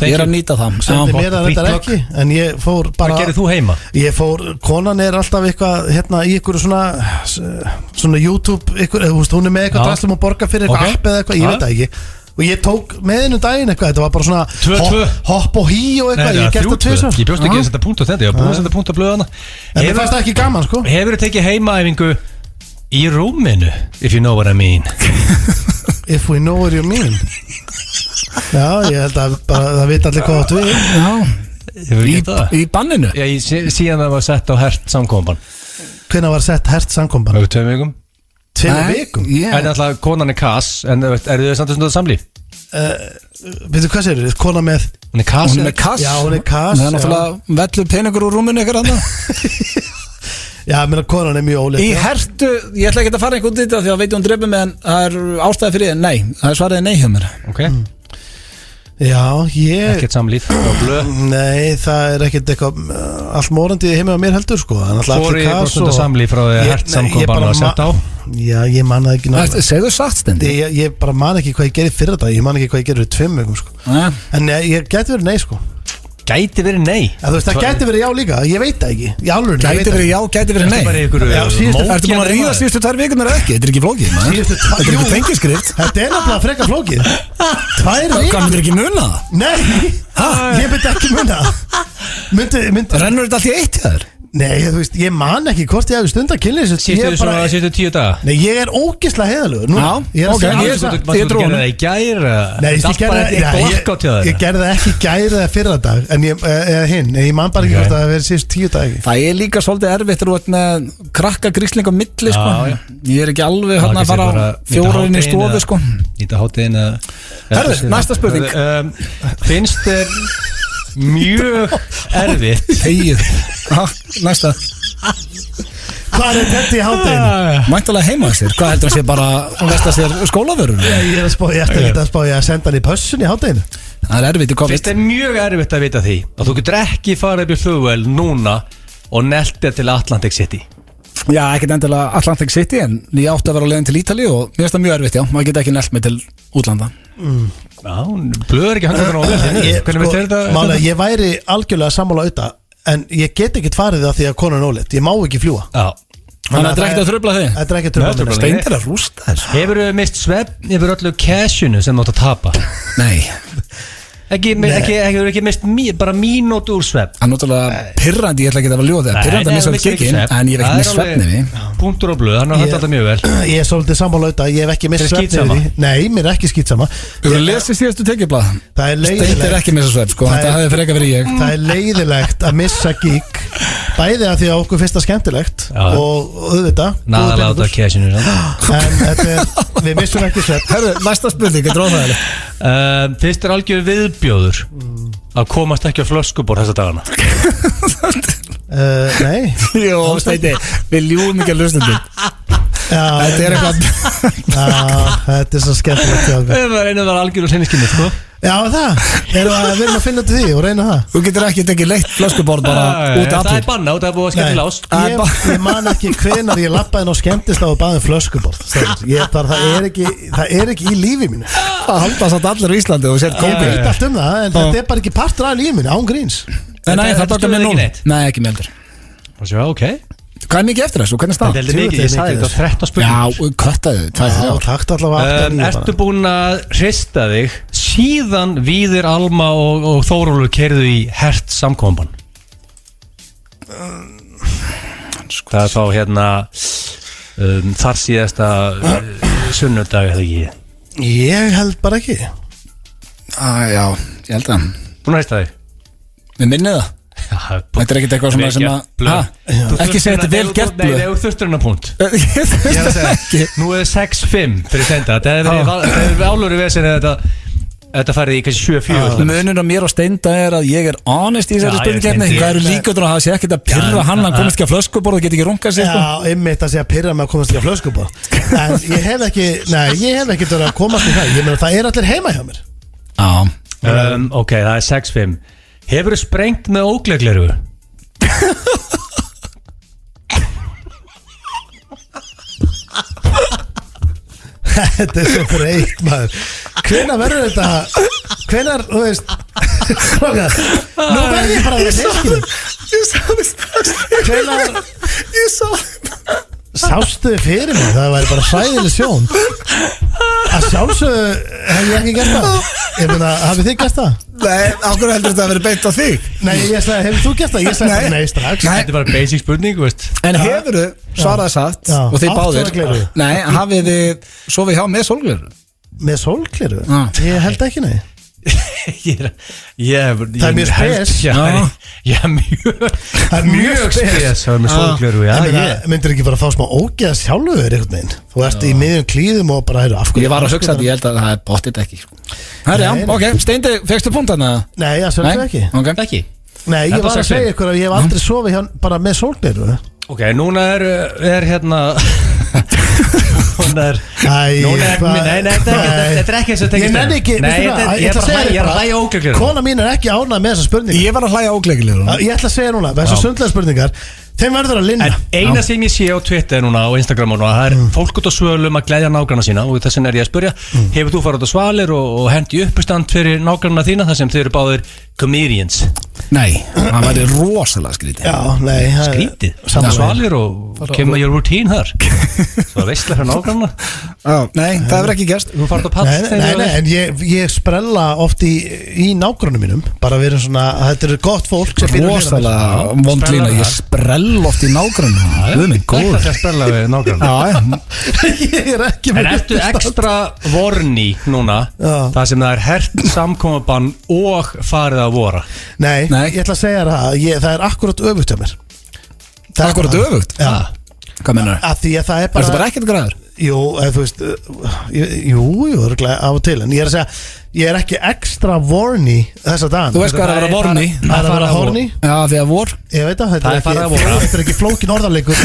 Ég er að nýta það. Sendir mér það þetta ekki, en ég fór bara. Hvað gerir þú heima? Ég fór, konan er alltaf eitthvað hérna í ykkur svona YouTube, hún er með eitthvað drastlum og borga fyrir eitthvað app eða eitthvað, ég veit það ekki. Og ég tók með hennu daginn eitthvað, þetta var bara svona hopp og hí og eitthvað, ég gert það 2 svar. Ég bjóst ekki að setja punkt á þetta, ég var búin að setja punkt á blöðana. En mér fannst það ekki gaman, sko. Hefur þú tekið heimaæfingu í rúminu, if you know what I mean? If we know what you mean. Já, ég held að það veit allir hvað átt við. Í banninu? Já, síðan það var sett á hert samkomban. Hvenær var sett hert samkomban? 2 vikum. 2 vikum? En alltaf konan er kass, en eru þið samt að stunda samlíf? Veitu hvað segir þið? Kona með Hún er kass? Hún er kass? Já, hún er kass. Það er náttúrulega vellu peningur úr rúminu ykkur andan. Já, mér að konan er mjög óleitt. Í hertu, ég ætla ekki að fara einhvern út í þetta því að veit hún dreipið með en það er ástæði fyrir því, nei, það er svariði nei hjá mér. Ok. Já, ekkert samlíf og blöð. Nei, það er ekkert eitthvað allt morandi heima á mér heldur, sko. Fóri ég brúnt að samlíf frá því að hert samkomban var sett á? Já, ég man það ekki náttúrulega. Segðu satt, Steindi. Ég bara man ekki hvað ég gerði fyrir þetta. Ég man ekki hvað ég gerði fyrir 2 vikum, sko. En ég geti verið nei, sko. Gæti verið nei. Þú veist, það gæti verið já líka, ég veit það ekki. Í alvöru. Gæti verið já, gæti verið nei. Ertu búin að ríða síðustu 2 vikurnar eða ekki? Þetta er ekki flókið, maður. Þetta er ekki fengiskrift. Þetta er náttúrulega frekar flókið. 2 vikur. Hvað myndir ekki muna það? Nei, ég myndi ekki muna það. Rennur þetta allt í eitt þér? Nei, þú veist, ég man ekki hvort ég hafi stundar kynlýs. Síðustu 10 daga? Nei, ég er ógeðslega heiðalegur. Já, ok. Ég trúi það í gær. Nei, ég gerði það ekki í gær eða fyrra dag. En ég man bara ekki hvort að það verið síðustu 10 dag. Það er líka svolítið erfitt með krakka grísling á milli, sko. Ég er ekki alveg hérna að fara á 4 inn í stofu, sko. Nýta hátíðin. Herðu, næsta spurning. Finnst þér mjög erfitt Þegið. Næsta. Hvað er þetta í hátteginu? Mæntalega heima sér. Hvað heldur að sé bara að vesta sér skólavörun? Ég er að spá ég að senda hann í pössun í hátteginu. Það er erfitt í COVID. Finnst þér mjög erfitt að vita því að þú getur ekki farið upp í flugvél núna og nelt þér til Atlantic City? Já, ekkert endilega Atlantic City, en ég átti að vera á leiðin til Ítali og mér finnst það mjög erfitt, já. Maður geta ekki nelt mig til útlanda. Já, blöður ekki hangar á vel. Hvernig finnst þér þetta? Málega, ég væri algjörlega sammála auðvitað, en ég get ekki farið það því að konan er óleitt. Ég má ekki fljúga. Já. Þannig að þetta er ekkert að tröfla þig? Þetta er ekkert að tröfla þig. Steindir að rústa þessu. Hefur þú mist svefn yfir öllu cashinu sem þú átt að tapa? Nei. Hefur ekki mist bara mínútu úr svefn? Það er náttúrulega pirrandi, ég ætla ekki að vera ljóð þegar pirrandi að missa öll kikkin, en ég hef ekki mist svefni við. Punktur og blöð, hann har höfði alltaf mjög vel. Ég er svolítið sammála auðvitað, ég hef ekki mist svefni. Nei, mér er ekki skýtsama. Þú lesið síðastu tekjublað? Það er leiðilegt. Steindir ekki missa svefn, sko, þetta hefði fyrir ekki verið ég. Það er leiðilegt að missa gig, bæði að því að okkur finnst það skemmtilegt og auðvitað. Naðalega át af cashinu. En við missum ekki svefn. Herru, næsta spurning, þetta er óþægilegt. Finnst þér algjör viðbjóður að komast ekki á flöskubor þessa dagana? Nei. Jó, Steindi, við ljúum ekki að hlustundum. Þetta er eitthvað. Þetta er svo skemmtilegt. Það er einu að vera algjör og sinniskinni, sko. Já, það. Við erum að finna til því og reyna það. Þú getur ekki tekið leitt flöskuborð bara út af það er banna, það er búið að skemmti lás. Ég man ekki hvenar ég lappaði ná skemmtist á og baði flöskuborð. Það er ekki í lífi mínu. Það halda satt allir í Íslandi og sér ég veit allt um það, en þetta er bara ekki partur af lífi mínu, án gríns. Nei, það tókar mér nú. Nei, ekki með heldur. Ok. Hvað er mikið eftir þessu og hvernig Þetta stað? er mikið, ég sagði þetta 13 spurningar Já, köttaðu, Já, takt allavega Ertu búin að hrista þig síðan Víðir, Alma og Þórólfur keyrðu í hert samkomban? Það er þá hérna þar síðasta sunnudag eða ekki Ég held bara ekki Já, ég held að Búin að hrista þig? Við minnið það Þetta er ekkert eitthvað svona sem að Ekki segja þetta vel gert blöð Nei, þú þurftur hennar punkt Ég þurfti það ekki Nú er 6-5 fyrir Steinda Það er álur í vesinni Þetta færði í kannski 7-4 Munur á mér og Steinda er að ég er honest í þessari Já, spurningkeppni ég Hvað eru líkur að það sé ekkert að pyrra hann Hann komist ekki að flöskuborð og get ekki runkað sér Já, einmitt að segja pyrra með að komast ekki að flöskubor En ég hef ekki verið að komast í það Ég meina það er allir heima hjá mér Ok, það er 6-5 Hefur þú sprengt með óglegleru? Þetta er svo breytt maður Hvenær verður þetta Hvenær, þú veist Nú verður ég bara að vera neskilum Ég sagði það Hvenær Ég sagði Sástu þið fyrir mig, það væri bara hræðileg sjón Að sjálfsögðu hef ég ekki gert það Ég meina, hafið þið gert það? Nei, ákveður heldur þetta að vera beint á þig Nei, ég sagði, hefur þú gert það? Ég sagði, nei, strax Þetta er bara basic spurning, veist En hefur þið, svaraði satt Já. Og þið Áttu báðir að gleru? Nei, hafið þið sofið hjá með sólgleru Með sólkleru? Já. Ég held ekki, nei Það er mjög spes. Já, mjög spes Það er með sólgleru, já Ég meina, myndir ekki bara fá smá ógeða sjálfur einhvern veginn Þú ert í miðjum klíðum og bara af hverju- Ég var að hugsa þetta, ég held að það er bóttið ekki Herri, já, Nei, nei. ok, Steindi, fegstu punktana? Nei, það svolítið ekki Ok, Ekki Nei, ég Þetta var að 6-5. segja ykkur að ég hef aldrei sofið hjá bara með sólkleru Ok, núna er hérna Núna er þetta er ekki þess að Ég nenni ekki, veistu það, ég ætla að segja er þér að hlæja óglegleru Kona mín er ekki ánægð með þessa spurningu ég var að hlæja óglegilegur Ég ætla að segja núna, þessar sundlega spurningar Þeim verður að linna En eina sem ég sé á Twitter núna og Instagram núna, það er fólk út á svölum að glæðja nágranna sína og þess vegna er ég að spyrja hefur þú farið út á svalir og hendi uppistand fyrir nágranna þína þar sem þið eru báðir comedians? Nei, það væri rosalega skrítið Já, nei það er- Skrítið, Sama saman veginn. svalir og kemur your routine þar svo veistlega fyrir nágranna Nei, það hefur ekki gerst Þú farið á pall Nei, en ég sprella oft í nágrunum mínum bara verið svona, þetta er gott fólk sem býr að hlera mér. Rosalega vond lína, ég sprell oft í nágrunum Guð minn, Þetta góður er að spella við nágranna Ég er ekki En með ertu ekstra vorni núna Já. það sem það er hert samkomabann og farið að vora Nei, Nei. ég ætla að segja það það er akkurat öfugt hjá mér Það er akkurat öfugt Já, Hvað mennar það? að því að það er Er þetta bara bara ekkert græður? Jú, þú veist Jú, örugglega af og til En ég er að segja, ég er ekki ekstra vorni þessa dagann Þú veist hvað er að vera vorni? Það er að vera horny Já, því að vor Ég veit að Það er farið að vora. þetta er ekki flókin orðarleikur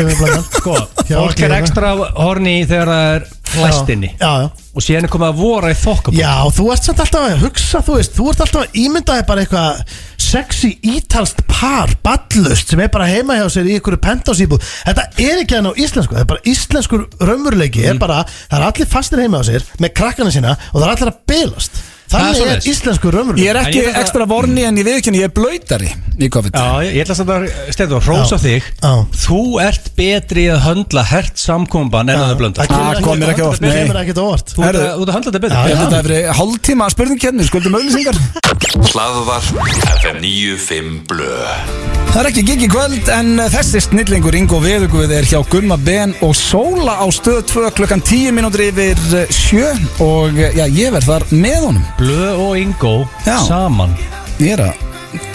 Sko, fólk er ekstra horni þegar það er hlæstinni Já, já og síðan er komið að vora í þokkabók Já, þú ert samt alltaf að hugsa, þú ert alltaf að ímynda þér bara eitthvað sexy ítalst par, ballust sem er bara heima hjá sér í einhverju pentásýbúð. Þetta er ekki enn á íslensku, það er bara íslenskur raunveruleiki, er bara, það er allir fastir heima hjá sér með krakkana sína og það er allir að bilast. Þannig er svoleiðis. íslenskur raunveruleiki. Ég er ekki En ég ætla að- ekstra vorni en ég viðkynni, ég er blöytari í COVID Já, ég ætla að stefna að hrósa Já. þig Já. Þú ert betri að höndla hert samkomban en að það blönda Ah, kom mér ekki á óvart, Það nei. kemur ekkert á óvart. Þú ert Herðu. að höndla þetta Já, betur Ég held að þetta hefur verið hálftíma spurningkenni, skuldum auðlýsingar Hlaðvarp FM 95 Blö. Það er ekki gig í kvöld en þessi snillingur Ingo Veðuguð er hjá Gumma Ben og Sóla á stöð 2 klukkan 10 mínútur yfir 7 og já, ég verð þar með honum Blö og Ingo Já. saman Ég er að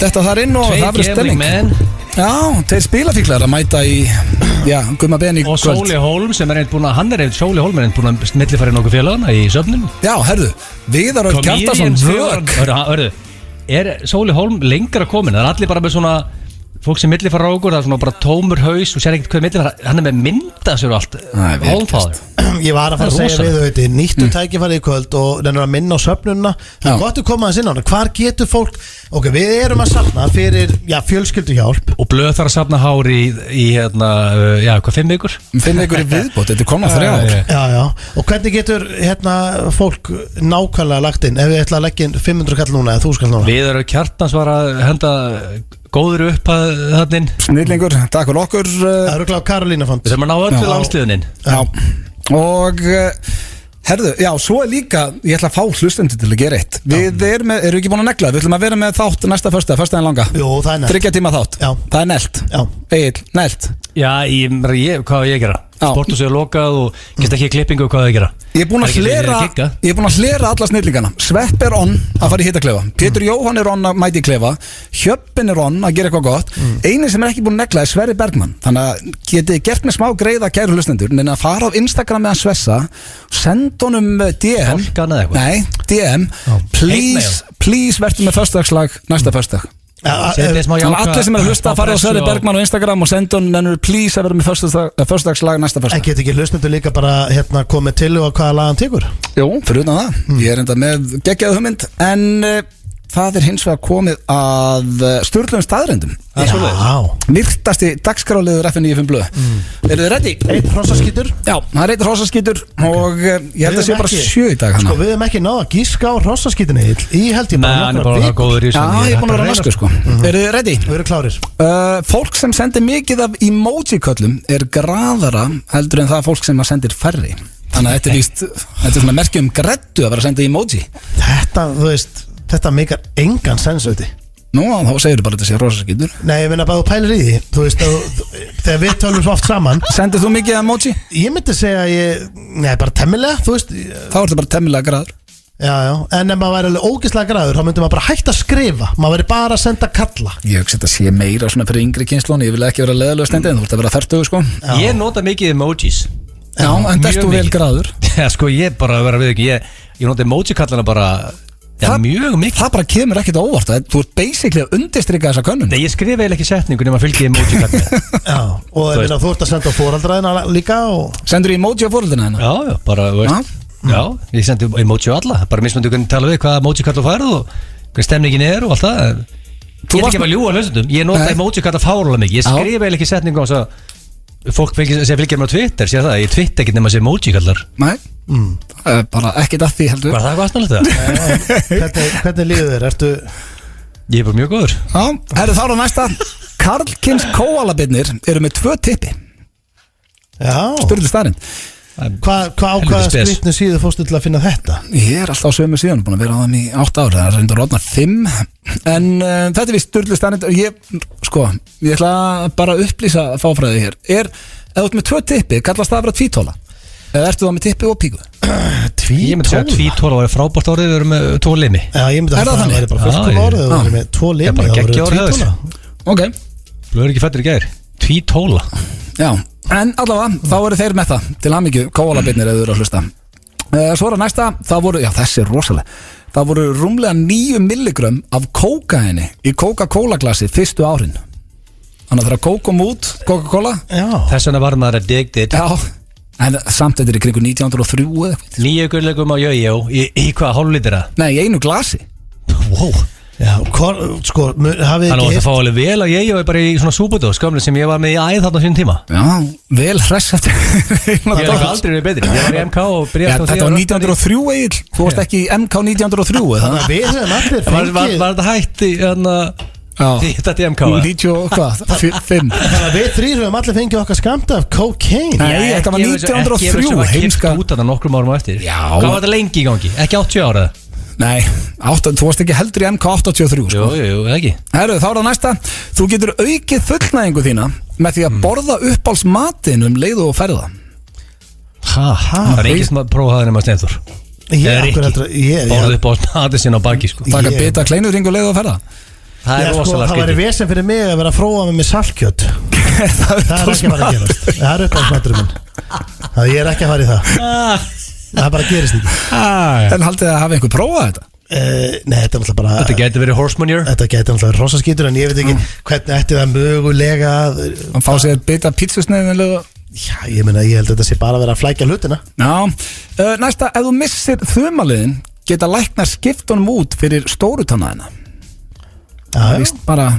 þetta þar inn og það verður Tveir stelling menn Já, þeir spilafíklar að mæta í já, Gumma Ben í og kvöld Sóli Hólm sem er reynd búin að hann er reynd Sóli Hólm er reynd búin að millifæri nokkuð félagana í söfninu Já, herðu, Viðar Örn Kjartason vök Hörðu, er Sóli Hólm lengra komin? Það er allir bara með svona fólk sem millifæra okkur, það er svona bara tómur haus og sér ekkert hvað millifæra, hann er með mynda sér og allt Það er vel Hólmfáður Ég var að fara að Það er segja við rosalegt. þau nýttu tækifæri í kvöld og den er að minna á söfnunna það Já. er gott að koma að sinna hana hvar getur fólk ok, við erum að safna fyrir fjölskylduhjálp og Blöð þarf að safna hári í hérna, já, hvað, 5 vikur? Finn ykkur í viðbót, þetta er komað 3 ár já, og hvernig getur fólk nákvæmlega lagt inn ef við ætla að leggja inn 500 kall núna eða 1000 kall núna Viðar Kjartans var að henda góður upp að þarna. Snillingur, takk fyrir okkur Það eru gláð Karolína fond Við þurfum að ná öllu landsliðunin. Já, og herðu, já, svo líka ég ætla að fá hlustendur til að gera eitt. Við erum ekki búin að negla, við ætlum að vera með þátt næsta föstudaginn langa. Jú, það er neglt 3 tíma þátt, Já. það er nelt. Egill, nelt. Já, hvað á ég að gera? Sportus er lokað og geta ekki klippingu og hvað á ég að gera? Ég er búin að hlera alla snillingana. Svepp er on að fara í hittaklefa, Pétur Jóhann er on að mæti í klefa, Hjöppin er on að gera eitthvað gott. Einu sem er ekki búin að negla er Sverri Bergmann. Þannig að getið gert með smá greiða kæru hlustendur, en að fara á Instagram með hann Svessa, senda honum DM. Fólkan eða eitthvað? Nei, DM. Please verður með föstudagslag næsta föstudag. Þannig að allir sem er að hlusta að fara á Sverri Bergmann á Instagram og senda honum please að vera með föstudagslag næsta föstudag. En get ekki hlustendur líka bara komið til og hvaða lag hann tekur? Jú, fyrir utan það. Ég er enda með geggjaðu hugmynd. En það er hins vegar komið að sturlum staðrendum. Virtasti dagskráliður FN95 blöð. Eru þið ready? Eitt hrossaskítur. Já, það er eitt hrossaskítur og ég held að sé bara 7 í dag. Sko, við hefum ekki náða að gíska á hrossaskítunni. Ég held ég bara nokkra vikur. Já, ég er búin að vera vasku, sko. Eru þið ready? Við erum klárir. Fólk sem sendir mikið af emoji-köllum er graðara heldur en það fólk sem sendir færri. Þannig að þetta er svona merki greddu að vera að senda emoji. Þetta, þú veist, þetta meikar engan sens auðvitað. Nú, þá segir þú bara þetta sé rosaskítur. Nei, ég minna bara þú pælir í því. Þú veist, þegar við tölum svo oft saman. Sendir þú mikið emoji? Ég myndi segja bara temmilega, þú veist. Þá er þetta bara temmilega graður. Já, en ef maður væri alveg ógeðslega graður, þá myndi maður bara hætta að skrifa. Maður væri bara að senda kalla. Ég hugsa þetta sé meira svona fyrir yngri kynslónu. Ég vil ekki vera leiðalög stendi, en þú ert að vera 40, sko. Ég nota mikið emojis. Já, en desto vel graður. Já, sko, ég bara vera við ekki. Ég nota emoji-kallana bara mjög mikið. Það bara kemur ekkert á óvart. Þú ert basically að undirstrika þessa könnun. Nei, ég skrifa eiginlega ekki setningu nema að fylgja emoji-kallana. Já, og þú ert að senda á foreldraðina líka og... Sendur þú emoji á foreldrina hérna? Já, bara, veist. Já, ég sendi emoji á alla. Bara mismöndu hvernig tala við hvað emoji-kall þú færð og hvernig stemningin er og allt það. Ég er ekki bara ljúga hlustendum. Ég nota emoji-kalla fárlega mikið. Ég skrifa eiginlega ekki setningu á þess að fólk sem fylgir mér á Twitter sér það, ég twitt ekkert nema sem emoji-kallar. Nei, það er bara ekkert að því heldur. Hvað það var aðsnalegt það? Hvernig líður þér? Ég er bara mjög góður. Já, herru þá á næsta. Karlkyns kóalabirnir eru með 2 tippi. Já. Sturlu staðrind. Hvað skrifnu síðu fórstu til að finna þetta? Ég er alltaf á sömu síðan, búin að vera á þeim í 8 ára. Það er reyndur rótnar 5. En þetta er við sturlu staðrind. Ég ætla bara að upplýsa fáfræði hér. Ef þú ert með 2 tippi, kallast það að vera tvítóla? Eða ertu það með tippi og píku? Ég myndi segja að tvítóla var frábært orðið. Við erum með 2 limi. Já, ég myndi að það væri bara fullkom orðið. Við erum með 2 limi. Ég er bara geggja orðið. Ok. Blöður ekki fættir í gær. Tvítóla. Já, en allavega, þá eru þeir með það. Til hamingju, kóalabirnir eða þú eru að hlusta. Svo er að næsta, það voru, já þessi er rosalega. Það voru rúmlega 9 milligrömm af kókaini í Coca-Cola glasi fyrstu árin. Þannig að þegar kók kom út, Coca-Cola. Þess vegna var maður addicted. Já, en samt þetta er í kringu 1903 eða eitthvað. 9 gullegum á jöjjó, í hvað, hálflitra? Nei, í einu glasi. Wow. Já, sko, hafið ekki hitt. Það fá alveg vel að ég bara í svona súbudós, skamlega sem ég var með í æð þarna sín tíma. Já, vel hress eftir. Ég var aldrei verið betri. Ég var í MK og byrjast á því. Þetta var 1903 Egill. Þú varst ekki í MK 1903. Þannig að við höfum allir fengið. Var þetta hætt í þetta í MK? 90 og hvað? 5. Þannig að við 3 höfum allir fengið okkar skamta af cocaine. Nei, þetta var 1903. Ég var kippt út þetta nokkrum árum á eftir. Hvað var þetta lengi í gangi? Ekki 80 ára? Nei, þú varst ekki heldur í MK83 sko. Jú, ekki. Herru, þá er það næsta. Þú getur aukið fullnæðingu þína með því að borða uppáhaldsmatinn leið og ferða. Það er ekki sem að prófa það nema Steinþór. Borða uppáhaldsmatinn sinna á baki sko. Taka bita kleinurring og leið og ferða. Það er rosalega það væri vesen fyrir mig að vera að fróa mig með saltkjöt. Það er ekki að fara að gerast. Það er uppáhaldsmaturinn minn. Það ég er ekki að fara í það. Það bara gerist ekki. En haldið að hafa einhver prófað þetta? Nei, þetta er alltaf bara. Þetta geti verið horse manure. Þetta geti alltaf verið hrosaskítur. En ég veit ekki hvernig ætti það mögulega að fá sér bita pítsusneiðin. Já, ég meina, ég held að þetta sé bara að vera að flækja hlutina. Já, næsta, ef þú missir þumaliðin geta læknar skiptunum út fyrir stórutannaðina. Það er vist bara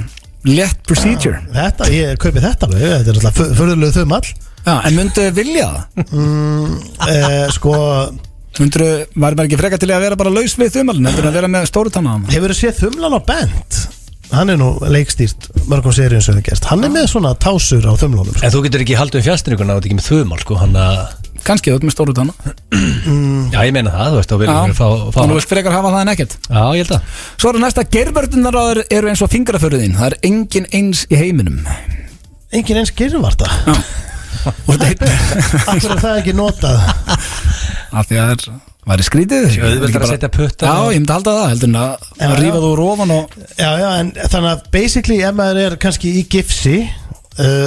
létt procedure. Þetta, ég kaupi þetta alveg. Þetta er alltaf förðulegu þumall. Já, en myndu vilja það? Sko var maður ekki freka til að vera bara laus við þumalinn en að vera með stórutannaðina? Hefur þú séð þumlan á bent? hann nú leikstýrt mörgum seríum sem það gerst. Hann með svona tásur á þumlónum sko. En þú getur ekki haldið um fjastringuna og þetta ekki með þumál sko, hann að Kannski þú ert með stóru tanna. Já, ég meina það, þú veist, þá viljum við fá Þú veist frekar hafa það en ekkert. Já, ég held að Svo eru næsta geirvörðunar eru eins og fingraföruðin. Það er engin eins í heiminum. Engin eins geirvarta. Akkur er það ekki notað? Af því að það væri skrítið. Auðveldar að setja putta. Já, ég myndi halda það, heldur en að rífa þú úr ofan og Já, en þannig að basically ef maður er kannski í gifsi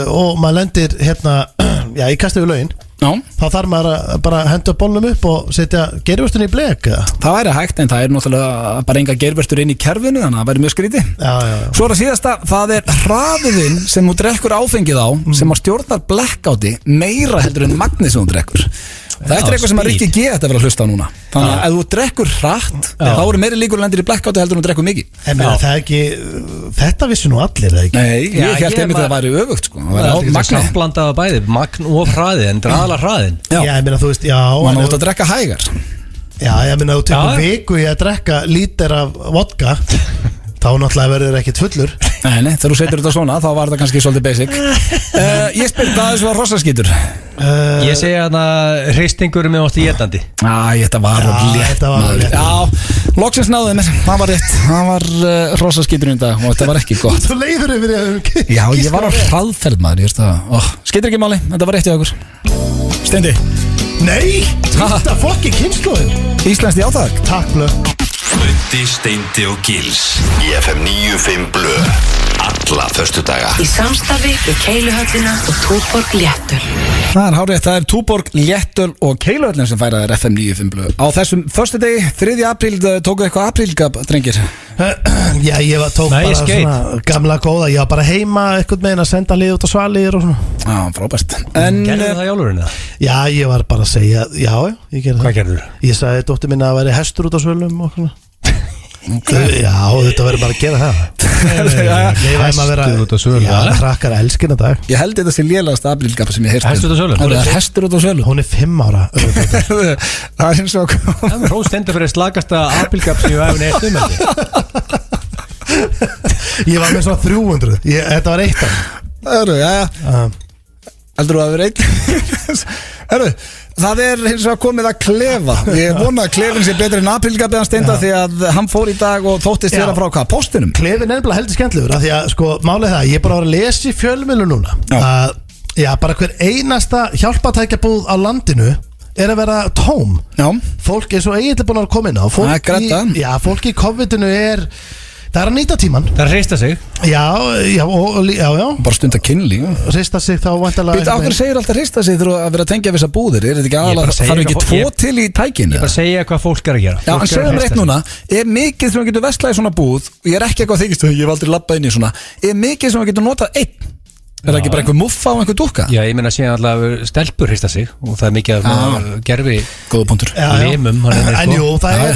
og maður lendir hérna í kastu við lögin, þá þarf maður að bara henda bólnum upp og setja geirvörstun í blek. Það væri hægt, en það er náttúrulega bara enga geirvörstur inn í kerfinu, þannig að það væri mjög skrítið. Svo er að síðasta, það er hraðiðinn sem þú drekkur áfengið á sem að stjórnar blackouti meira heldur en magnið sem þú drekkur. Þetta er eitthvað sem að Rikki G ætti að vera að hlusta á núna. Þannig að ef þú drekkur hratt, þá eru meiri líkur lendir í blackouti heldur en þú drekkur mikið. En það er ekki, þetta vissi nú allir, eða ekki? Nei, ég held einmitt að það væri öfugt sko. Það er ekki samplandað af bæði, magn og hraði, en það er aðalega hraðin. Já, ég meina þú veist, já Man átt að drekka hægar. Já, ég meina þú tekur viku í að drekka lítir af vodka, þá náttúrulega verður ekkit fullur. Nei, þegar þú setur þetta svona, þá var það kannski svolítið basic. Ég spyr, hvað er svo hrossaskítur? Ég segja að hristingur með átti étandi. Þetta var létt maður. Já, loksins náðuði mér, það var rétt. Það var hrossaskítur í dag og þetta var ekki gott. Þú leiður yfir því. Já, ég var á hraðferð maður, ég veist það. Skítur ekki máli, þetta var rétt í okkur. Steindi. Nei, þetta fokki kynnslóðin. Íslenskt játak. Takk blöð. Öddi, Steindi og Gils í FM 95 Blö alla föstudaga Í samstarfi við Keiluhöllina og Túborg Léttöl. Það er hárið, það er Túborg Léttöl og Keiluhöllin sem færa þér FM 95 Blö. Á þessum föstudegi, 3. apríl, tóku eitthvað aprílgap, drengir? Já, ég tók bara svona gamla góða. Ég var bara heima eitthvað með að senda lið út á svalir og svona. Já, frábært. Gerðu það í álurinu? Já, ég var bara að segja, já, ég gerði það. Hvað gerður? Ég sagði dóttir minna að væri hestur út á svölum og svona. Já, þetta verður bara að gera það. Hestur út á svölum. Já, krakkar elskina dag. Ég held þetta sé lélegasta aprílgap sem ég heyrti. Hestur út á svölum? Það er hestur út á svölum. Hún er 5 ára. Það er eins og Rós stendur fyrir slagasta aprílgap sem ég hef neitt Ég var með svona 300. Þetta var eitt af. Heldur þú að vera einn? Það er hins vegar komið að klefa. Ég vona að klefin sé betri en aprílgapið hans Steinda því að hann fór í dag og þóttist vera frá hvað? Póstinum? Klefin er nefnilega heldur skemmtilegur af því að sko málið það, ég er bara að lesa í fjölmiðlum núna að bara hver einasta hjálpatækjabúð á landinu er að vera tóm. Fólk er svo eiginlega búin að koma inn á. Fólk í COVID-inu það er að nýta tíman. Það er að hrista sig. Já. Bara stunda kynli. Hrista sig þá vantilega. Býta, ákveður segir alltaf hrista sig þurfa að vera að tengja við þessar búðir. Er þetta ekki aðalega, þarf ekki 2 til í tækinu? Ég bara segja hvað fólk er að gera. Já, en segðum reitt núna, er mikið sem við getum vestlaði svona búð, og ég er ekki eitthvað þykist, ég hef aldrei labbað inn í svona, er mikið sem við getum notað einn? Er það ekki bara einhver muffa og einhver dúkka? Já, ég meina síðan alltaf stelpur hrista sig og það er mikið af gerfi góða punktur limum. En jú, það er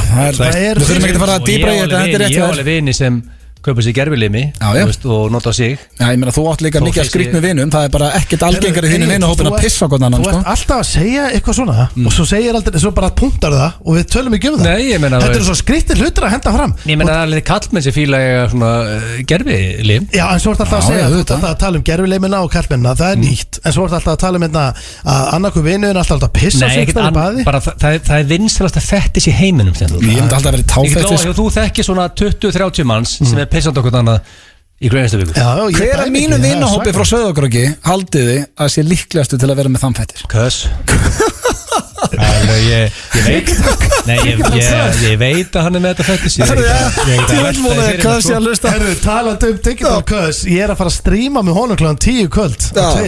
við þurfum ekki að fara að dýbra í þetta. Ég hef alveg vini sem kaupa sér gerfilimi og nota sig. Já, ég meina þú átt líka mikið að skrýtnu vinum. Það er bara ekkert algengar í þínu vinahópin að pissa okkur annan. Þú ert alltaf að segja eitthvað svona og svo segir aldrei, svo bara punktar það og við tölum ekki um það. Nei, ég meina þetta er svo skrýttir hlutir að henda fram. Ég meina það er alveg kallmenn sem fíla svona gerfilim. Já, en svo ert alltaf að segja, þú ert alltaf að tala um gerfilimina og kallmennina, það er nýtt. En svo ert alltaf að tala um að annarku vinuðin alltaf að pissa sig í baði. Það er vinsælasta fettis í heiminum. Ég myndi alltaf að vera táfettis. Þú þekkir svona 20-30 manns sem er pissandi okkur annað í hverjastu viku. Hver er mínu vinahópi frá Sauðárkróki haldiði að sé líklegastu til að vera með þann fettis? Köss. Ég veit að hann er með þetta fettis. Talandi um Digital Köss, ég er að fara að stríma með honum kl. 10 kvöld.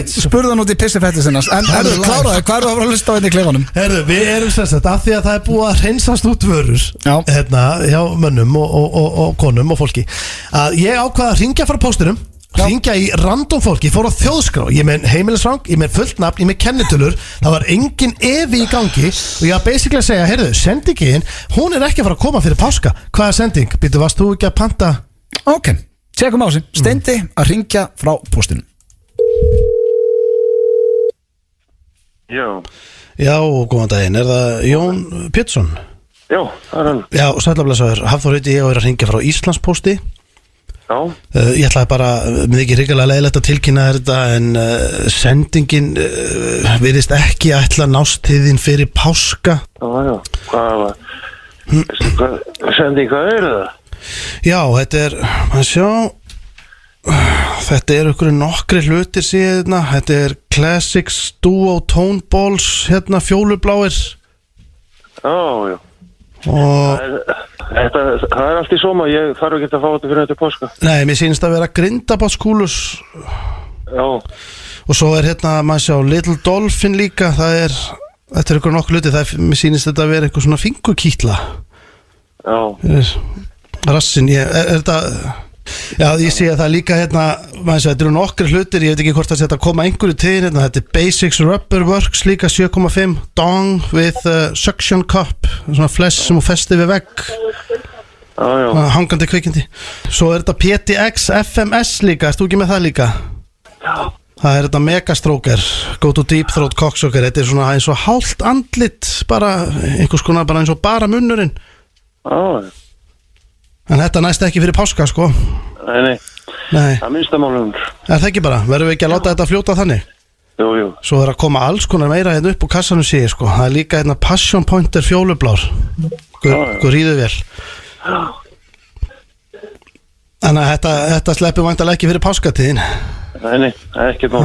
Spurðu hann út í pissifettisinnas. En kláraði, hvað eru að fara að hlusta á einni klefanum? Við erum sérstætt af því að það er búið að hreinsast út vörur hjá mönnum og konum og fólki að ég ákvaða að ringja frá póstinum, ringja í random fólki, fór á þjóðskrá, ég með heimilisrang, ég með fullt nafn, ég með kennitölur, það var engin evi í gangi og ég var basically að segja, heyrðu, sendingin, hún er ekki að fara að koma fyrir páska. Hvað er sending? Býttu, varst þú ekki að panta? Ok, tjekum á sig, Steindi að ringja frá póstinum. Já, góðan daginn, er það Jón Pétursson? Já, það er hann. Já, sællablesaður, Hafþór heiti ég og er að ringja frá Íslandspósti. Já. Ég ætlaði bara, mér ekki hrikalega leiðilegt að tilkynna þetta en sendingin virðist ekki ætla nástíðin fyrir páska. Já, hvað var? Sending, hvað það? Já, þetta er, maður sjá, þetta er ykkur nokkri hlutir síðan, þetta er Classics Duo Tone Balls, hérna fjólubláir. Já. Og það er allt í sóma, ég þarf ekki að fá þetta fyrir þetta páska. Nei, mér sýnist að vera grindabátskúlus. Já. Og svo er hérna, maður sjá, Little Dolphin líka, þetta er ykkur nokkuð hluti, mér sýnist þetta að vera eitthvað svona fingurkítla. Já. Rassin, er þetta, já, ég sé að það líka hérna, maður sjá, þetta eru nokkri hlutir, ég veit ekki hvort það sé að koma einhverju til hérna, þetta er Basics Rubber Works líka 7,5, Dong with Suction Cup, svona flesh sem hún festi við vegg. Já. Hangandi kvikindi. Svo er þetta PTX FMS líka, erst þú ekki með það líka? Já. Það er þetta Megastroker, Go to Deep Throat Cocksucker, þetta er svona eins og hálft andlit, bara einhvers konar bara eins og bara munnurinn. Já. En þetta næst ekki fyrir páska, sko. Nei. Það minnsta málum. Er það ekki bara? Verðum við ekki að láta þetta fljóta þannig? Jú. Svo er að koma alls konar meira hérna upp úr kassanum síði, sko. Það er líka hérna Passion Pointer fjólublár. Guð ríðu vel. Þannig að þetta sleppur væntanlega ekki fyrir páskatíðin. Nei, það er ekki mál.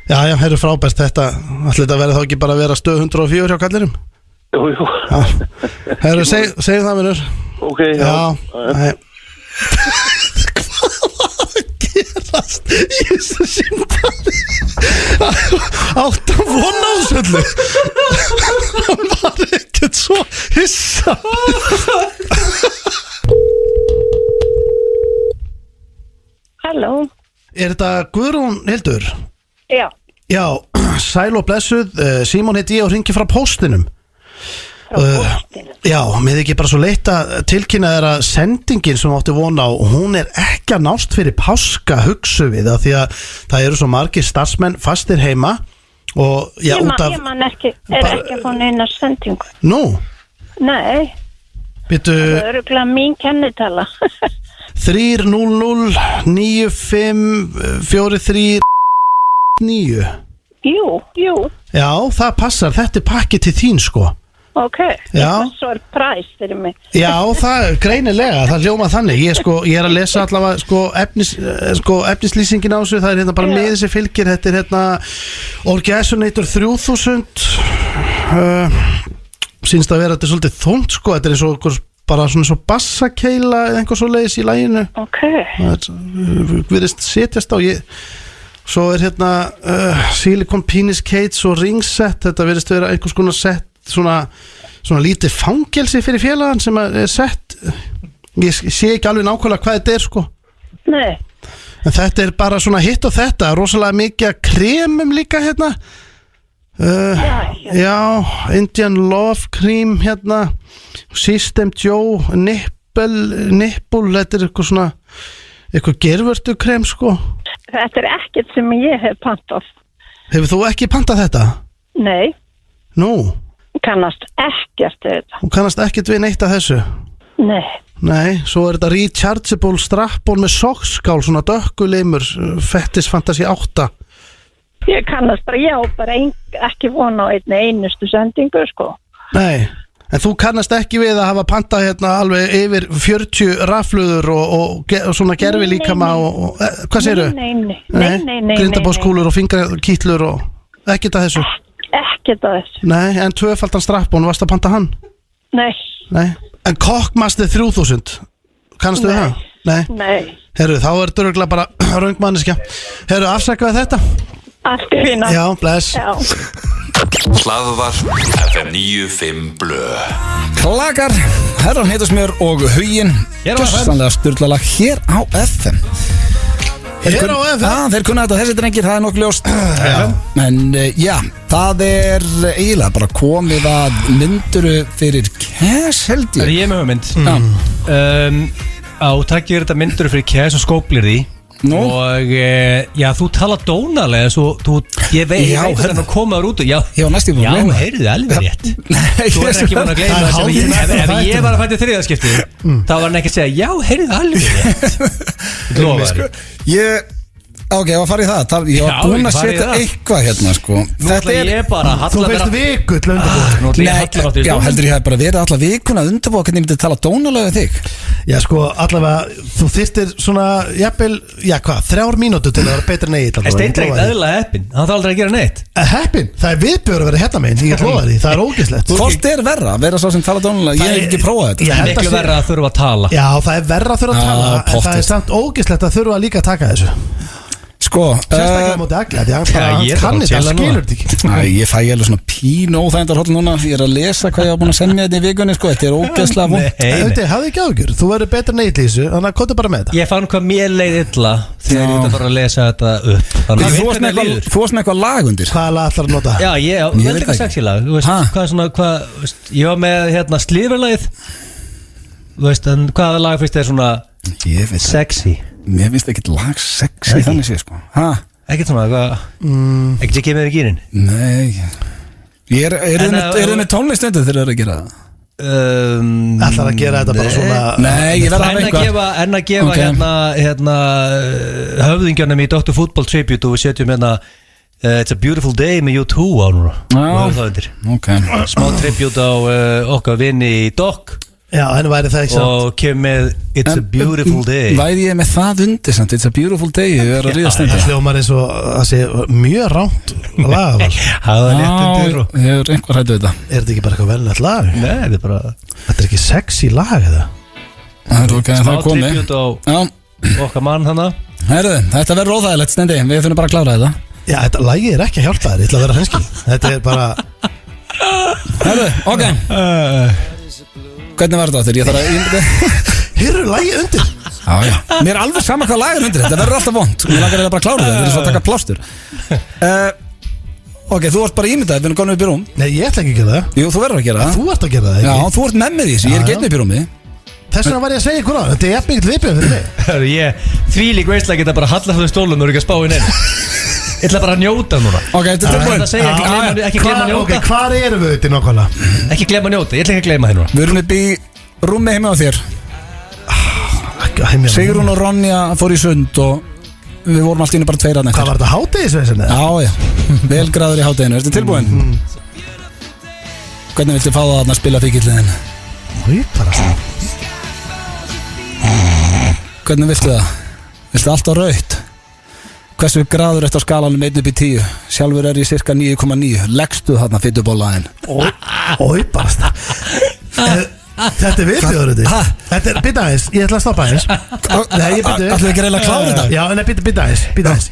Já, heyrðu frábært. Þetta verður þá ekki bara að vera stöð 104 hjá kallirum? Jú. Herru, segðu það minnur. Ok, já. Nei. Hvað var að gerast í þessu símtali? Átt að vona á söllu. Hann var ekkert svo hissa. Halló. Er þetta Guðrún Hildur? Já. Já, sæl og blessuð. Símon heiti ég og hringi frá póstinum. Já, mér ekki bara svo leitt að tilkynna þér að sendingin sem átti vona á, hún er ekki að nást fyrir páska, hugsu við, af því að það eru svo margir starfsmenn fastir heima og já, Ég man ekki að fá neina sendingu. Nú? Nei. Býtu, það er örugglega mín kennitala. 300 95 43 9. Jú. Já, það passar, þetta er pakki til þín, sko. Ok, þetta svo er præs fyrir mig. Já, það greinilega, það hljóma þannig. Ég er að lesa allavega efnislýsingin á þessu. Það er hérna bara miðið sem fylgir. Þetta er hérna Orgasmonator 3000. Sýnst að vera þetta svolítið þungt, sko. Þetta er eins og bara svona svo bassakeila eða einhver svo leiðis í laginu. Ok. Það virðist setjast á. Svo er hérna Silicone Penis Cage og ringset. Þetta virðist vera einhvers konar sett, svona lítið fangelsi fyrir félagann sem er sett. Ég sé ekki alveg nákvæmlega hvað þetta er, sko. Nei. En þetta er bara svona hitt og þetta, rosalega mikið að kremum líka hérna. Já, Indian Love Cream hérna, System Joe Nipple, þetta er eitthvað svona eitthvað gervörtu krem, sko. Þetta er ekkert sem ég hef pantað. Hefur þú ekki pantað þetta? Nei. Nú? Kannast ekkert við þetta. Þú kannast ekkert við neitt af þessu? Nei, svo er þetta rechargeable strap-on með sokkskál, svona dökkuleimur, Fetish Fantasy 8. Ég kannast bara ekki vona á einustu sendingu, sko. Nei, en þú kannast ekki við að hafa pantað hérna alveg yfir 40 rafluður og svona gerfi líkama og hvað segirðu? Nei. Grindabáskúlur og fingarkítlur og ekkert af þessu? Ekkert af þessu. Nei, en tvöfaldan strap-on, varst að panta hann? Nei. En Cockmaster 3000, kannastu við það? Nei. Herru, þá er þetta örugglega bara röngmanniskja. Herru, afsakaðu þetta? Allt er fína. Já, bless. Hlaðvarp FM 95 Blö. Klakar, Herran Heitasmjör og Huginn. Sannlega sturlalag hér á FM. Hér á FM? Þeir kunna þetta, þessi drengir, það er nokkuð ljóst. En já, það er eiginlega bara komið að mynduru fyrir Cash, held ég. Það er ég með hugmynd. Á takkir þetta mynduru fyrir Cash og skóplir því. Og já, þú tala dónalega svo, ég veit að það komaður út og já, heyrðu alveg rétt. Þú ekki búin að gleyma þess ef ég var að fæta þriðaskipti þá var hann ekki að segja, já, heyrðu alveg rétt. Lofaði. Ok, ég var að fara í það. Ég var búinn að setja eitthvað hérna sko. Þetta ég bara Þú veist viku til undirbúið. Já, heldur ég hef bara verið alla vikuna að undirbúið hvernig ég myndi tala dónalega við þig. Já sko, allavega þú þyrftir svona, jafnvel, 3 mínútur til að vera betur en Egill. Steindri ekkert eðlilega heppinn, hann þarf aldrei að gera neitt. Heppinn? Það er viðbjör að vera hérna meginn, ég get lofa því, það er ógeðslegt. Hvort er verra, vera svo sem tala dónalega, ég hef ekki prófað þetta. Miklu verra að þurfa að tala. Já, það er verra að þurfa að tala, en það er samt ógeðslegt að þurfa líka að taka þessu. Sko sérstaklega mútið Agli, því hann kann þetta, skilur þetta ekki. Ég fæ alveg svona pínu óþægindar hóll núna. Ég er að lesa hvað ég hafa búin að semja þetta í vikunni sko. Þetta er ógeðslega vont. Hafðu ekki ágjur, þú verður betur neitt í þessu. Þannig að kóta bara með þetta. Ég fann hvað mér leið illa þegar ég ætla bara að lesa þetta upp. Þú varst með eitthvað lag undir. Hvaða lag ætlar að nota? Já, ég veit ekki sexy lag. Ég var með Slífurlagið. Hvaða lag finnst þér svona sexy? Mér finnst ekkert lag sexy þannig sé sko. Ekkert svona ekkert ég kemur í gýrin. Nei. Er þið með tónlistundu þegar þið eru að gera það? Ætlar að gera þetta bara svona. Nei, ég verða að eitthvað. En að gefa hérna höfðingjarnum í Dr. Football Tribute og við setjum hérna It's a Beautiful Day með U2 á núna. Smá tribute á okkar vinni í Doc. Já, henni væri það ekki samt. Og kem með It's a Beautiful Day. Væri ég með það undir samt, It's a Beautiful Day. Ég er að ríðast undir. Það hljómar eins og að sé mjög ránt lag. Það er létt undir. Ég er einhver hættu þetta. Er þetta ekki bara eitthvað velnætt lag? Nei, þetta er bara. Þetta er ekki sexy lag eða? Það er ok, það er komið. Smá tribute á okkar mann hana. Herðu, þetta verður óþægilegt Steindi. Við finnum bara að klára þetta. Já, þetta lagið er ekki að hjálpa þér. Ég ætla að vera hreinskilinn. Þetta er bara. Herðu, ok. Hvernig var þetta áttur? Ég þarf að Hyrru, lagið undir. Já. Mér er alveg sama hvað lagið undir. Þetta verður alltaf vont. Mér langar að bara klára þetta. Þetta er svo að taka plástur. Ok, þú varst bara ímyndað. Við erum komin upp í rúm. Nei, ég ætla ekki að gera það. Jú, þú verður að gera það. Þú ert að gera það, ekki? Já, þú ert með því. Ég er ekki einn upp í rúmi. Þess vegna var ég að segja ykkur á. Þetta er jafnbyggt viðbjöð fyrir mig. Þvílík veistlega geta bara halla það í stólum og ekki að spá í neina. Ég ætla bara að njóta núna. Ok, þetta er tilbúin. Ekki gleyma að njóta. Ok, hvar erum við þetta nákvæmlega? Ekki gleyma að njóta, ég ætla ekki að gleyma þér núna. Við erum upp í rúmi heima á þér. Sigrún og Ronja fór í sund og við vorum allt inni bara 2 að nektar. Hvað var þetta, hádegisveisin? Já, velgraður í hádeginu. Ertu tilbúin? Hvernig viltu fá það að spila fíkillin? Hvernig viltu það? Viltu allt á rautt? Hversu graður eftir á skalanum 1 upp í 10? Sjálfur er ég cirka 9,9. Leggstu þarna fytubólaðin? Ói, bara þetta er viðbjóður þetta. Þetta er, bytta aðeins, ég ætla að stoppa aðeins. Nei, ég bytta. Ætlaðu ekki reyna að klára þetta? Já, en bytta aðeins.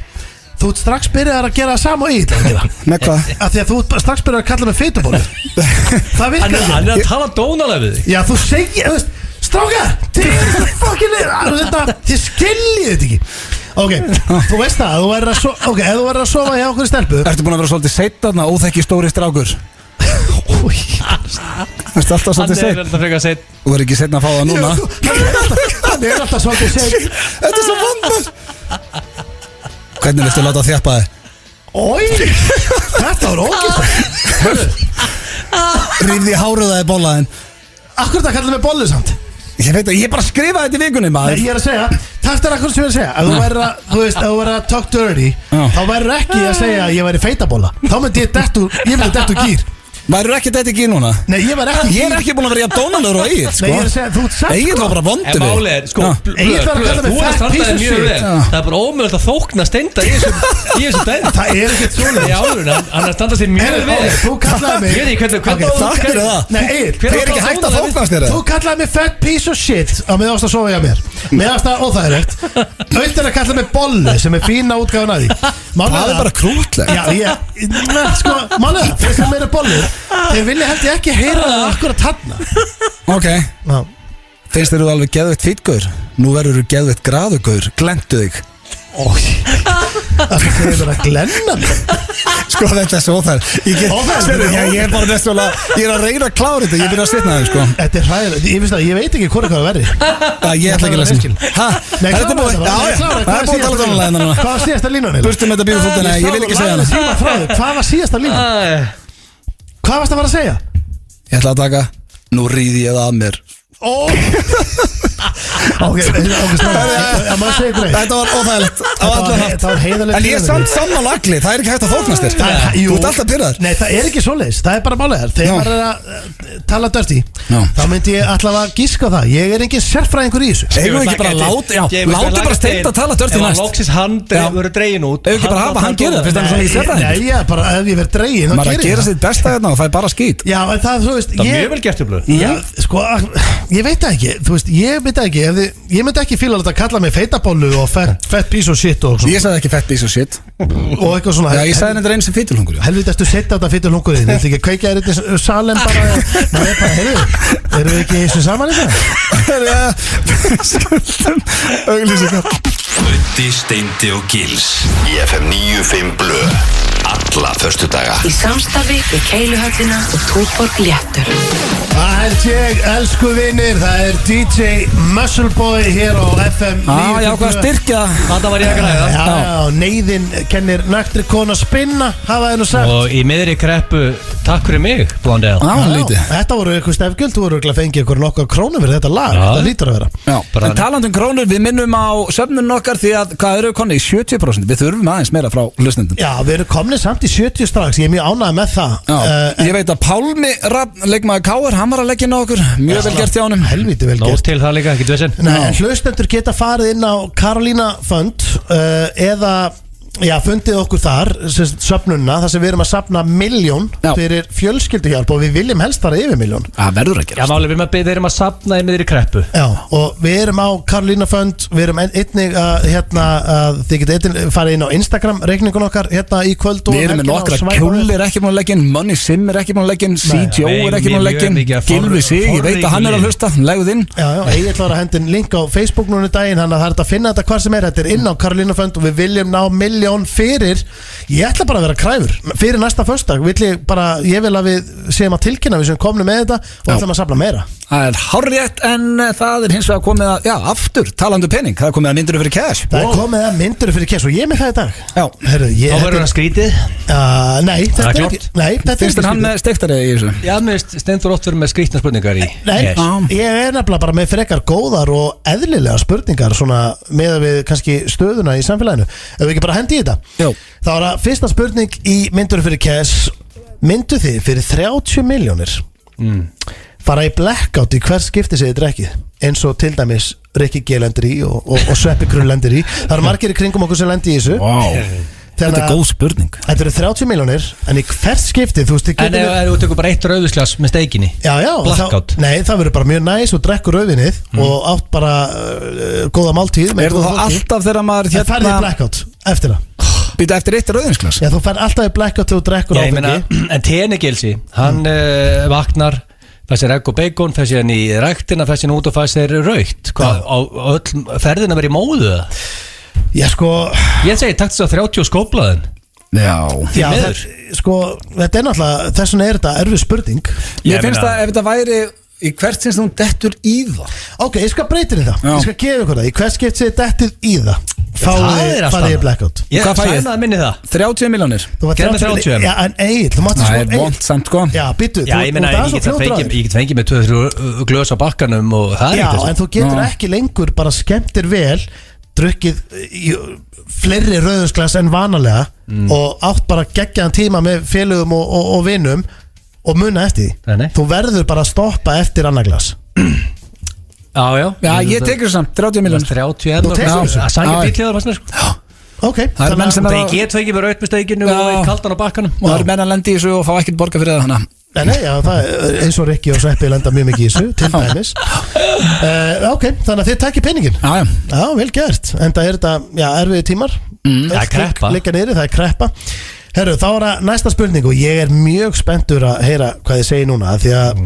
Þú ert strax byrjaðar að gera það sama og ég ætla að gera. Með hvað? Af því að þú ert strax byrjaðar að kalla mig fytubólu. Það virkar ekki. Hann er að tala dónalega við þig. Já, þú segir, strákar, þið skiljið þetta ekki. Ok, þú veist það, ef þú verður að sofa hjá okkur í stelpu. Ertu búin að vera svolítið seitt þarna, óþekki stóri strákur? Það er alltaf svolítið seitt. Hann er alltaf frekar seitt. Þú verður ekki seitt að fá það núna. Hann er alltaf svolítið seitt. Þetta er svo vondur. Hvernig viltu láta þjappa þig? Ói, þetta var ógeðslegt. Rífði hárið það í bollaðin. Akkur þetta kallar mig bollu samt. Ég veit að ég bara skrifaði þetta í vikunni maður. Nei, ég er að segja, takk er akkur sem ég er að segja. Ef þú væri að, þú veist, ef þú væri að talk dirty, þá væri ekki að segja að ég væri feitabóla. Þá myndi ég detta úr gýr. Værið ekki þetta ekki núna? Nei, ég var ekki. Ég er ekki búin að vera í að dónalegur og Egill, sko. Nei, ég er að segja, þú ert sagt. Egill var bara vondur. En málið er, sko, Egill var að kalla mig fat piece of shit. Það er bara ómögulegt að þókna Steinda í þessu dæmi. Það er ekkert svona. Í álurinn, hann er að standa sér mjög vel. Þú kallaði mig. Ég veit ekki hvernig Takk fyrir það. Nei, Egill, það er ekki hægt að þóknast þér. Þú kallaði mig fat piece of shit á meðan ást að sofa hjá mér. Meðan ást að óþægilegt. Auðvitað að kalla mig bollu sem er fína útgáfan að því. Það er bara krútlegt. Já, sko, málega, þeir sem meira bollur, þeir vilja held ég ekki heyra það akkurat þarna. Ok, finnst þér þú alveg geðveitt fítgaur? Nú verður þú geðveitt graðugaur, glemtu þig. Það er bara að glenna mig. Sko þetta svo þær Ég er bara næstulega Ég að reyna að klára þetta, ég byrja að svitna þig sko. Þetta er hræðilegt, ég veit ekki hvort hvað verði. Ég ætla ekki að lesa Nei, þetta er búið Það er búið að tala tónulega Hvað var síðasta línan? Burstum þetta bílfóttina, ég vil ekki segja hana Hvað var síðasta línan? Hvað varst að fara að segja? Ég ætla að taka Nú ríði ég það að mér Ok, maður segir greið. Þetta var óþægilegt Það var heiðarlegt. En ég er samt sammála allir, það er ekki hægt að þóknast þér Þú ert alltaf pyrraður Nei, það er ekki svoleiðis, það er bara málega þegar maður er að tala dirty þá myndi ég allavega gíska það. Ég er engin sérfræðingur í þessu. Eigum við ekki bara láta bara Steint að tala dirty næst Ef loksins hann verður dregin út Eigum við ekki bara hafa hann gera það, finnst það svona í sérfræðingur Nei, bara ef ég verð dregin Maður að gera sitt besta hérna og fæ bara skít Já, en það, þú veist Það er mjög vel gert blöð Já, sko, ég veit það ekki. Þú veist, ég veit það ekki. Ég myndi ekki fíla að kalla mig feitabólu og fett piece of shit og svona. Ég sagði ekki fett piece of shit Og eitthvað svona. Já, ég sagði þetta einu sem fitulhungur Helvita, ertu setja á þetta fitulhungur þinn. Þú ætti ekki að kveikja þér þetta salem bara. Maður er bara, heyrðu, erum við ekki eins og saman í það? Skuldum auglýsingar Öddi, Steindi og Gils Í FM 95 Blö Alla föstudaga Í samstarfi við Keiluhöllina og Túborg Léttur. Það er ég, elsku vinir. Það er DJ Muscleboy hér á FM 95 Já, hvað styrkja Þetta var ég að græða Já, neyðin kennir naktri konu að spinna, hafa það nú sagt. Og í miðri kreppu, takk fyrir mig, Blondell Já, lítið Þetta voru eitthvað stefgjöld, þú voru að fengið ykkur nokkar krónur fyrir þetta lag. Það lítur að vera. Já, en talandum krónur, við minnum á söfnun okkar því að hvað eru konni í 70%? Við þurfum aðeins meira frá hlustendum Já, við erum komnið samt í 70 strax. Ég er mjög ánægð með það. Ég veit að Pálmi Rapp, leikmaður K.R. hann var að leggja inn á okkur, mjög vel gert hjá honum. Helviti vel Nótt gert. til það líka, ekki dvesen Nei, en hlustendur geta farið inn á Karolína Fund eða fundið okkur þar söfnunna, þar sem við erum að safna 1 milljón fyrir fjölskylduhjálp og við viljum helst fara yfir 1 milljón. Það verður að Já, gera málið við erum að safna í miðri kreppu Já, og við erum á Karolína Fund. Við erum einnig að þið geta einnig farið inn á Instagram reikningun okkar hérna í kvöld og Við erum með nokkra, Kjúli er ekki búin að leggja inn, Money Sim er ekki búin að leggja inn, C.J. er ekki búin að leggja inn, Gylfi Sig, ég veit að hann er að hlusta, legguð inn. Já, Egill var að henda link á Facebook núna í daginn, þannig að það er þetta að finna þetta hvar sem er. Þetta er inn á Karolína Fund og við viljum ná 1 milljón fyrir. Ég ætla bara að vera kræfur fyrir næsta föstudag. Ég vil að við séum að tilkynna við sem komum með þetta og ætlum að safna meira. Það er hárrétt, en það er hins vegar komið að, aftur, talandu pening, það er komið að myndur fyrir cash. Það er komið að myndur fyrir cash og ég er með það í dag. Já. Herru, Þá verður það skrítið Nei, þetta er klárt. ekki. Nei, þetta er Finnst þér hann skrítið. með steiktari í þessu? Já, mér stendur oft verið með skrítna spurningar í Nei, ég er nefnilega bara með frekar góðar og eðlilega spurningar svona með við kannski stöðuna í samfélaginu. Ef við ekki bara hendi í þetta. Jó. Þá er það fyrsta spurning í myndur fyrir cash. Myndu þið fyrir 30 milljónir fara í blackout í hvert skipti sem þið drekkið, eins og til dæmis Rikki G lendir í og Sveppi Krull lendir í. Það eru margir í kringum okkur sem lendir í þessu. Þetta er góð spurning. Þetta eru 30 milljónir, en í hvert skipti þú veist þið En ef þú tekur bara eitt rauðvísglas með steikinni Já, Blackout. Nei, það verður bara mjög næs og drekkur rauðvinnið og átt bara góða máltíð. Er þú þá alltaf þegar maður Það færði í blackout eftir það. Býta eftir eitt rauðinsglas? Já, þú færði alltaf í blackout þegar þú drekkur Já, ég áfengi. meina, en Tenegilsi hann vaknar fæsir egg og bacon, fæsir hann í ræktina, fæsir hann út og fæsir raukt Hvað, á öll ferðina verið í móðu? Já, sko Ég segi, takk þess að 30 skóplaðin Já, þetta er náttúrulega, þess vegna er þetta erfið spurning. Ég finnst að ef þetta væri í hvert sinns þú dettur í það. Ok, ég skal breyta þér það. Já. Ég skal gefa ykkur það. Í hvert skipt sem þið dettið í það farið í blackout. Ég Hvað fæ ég? sænaði minni það 30 milljónir. Gerðu með 30. Já, en Egill, þú mátti Það er vont samt sko. Já, býttu. Já, ég meina, ég get fengið með 2-3 glös á bakkanum og það er Já, ekkert en þú getur ekki lengur bara skemmtir vel drukkið fleiri rauðinsglas en vanalega og átt bara geggjaðan tíma með félögum og vinum og muna eftir því. Nei. Þú verður bara að stoppa eftir annað glas. Já, Já, ég tekur samt 30 milljónir. 30 Þú tekur þessu? Það sangja Já. bílíðar fannst mér sko Ok, Það eru menn sem Það ég get fengið með raut með steikinu og eitt kaldan á bakkanum Og það eru menn að lendi í þessu og fá ekkert borga fyrir það hana. Nei, já, það er eins og Rikki og Sveppi lenda mjög mikið í þessu, til dæmis. Ok, þannig að þið takkir peningin. Já, Já, vel gert. En það er þetta, erfiði tímar. Það er kreppa. Liggja niðri, það er kreppa. Herru, þá er það næsta spurning og ég er mjög spenntur að heyra hvað þið segir núna, því að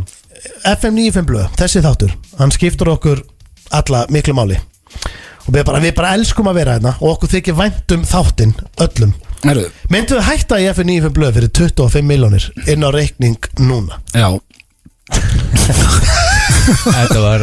FM 95 blöð, þessi þáttur, hann skiptur okkur alla miklu máli Og við bara elskum að vera hérna og okkur þykir vænt þáttinn öllum. Myndu við hætta í FM 95 blöð fyrir 25 milljónir inn á reikning núna? Já. Þetta var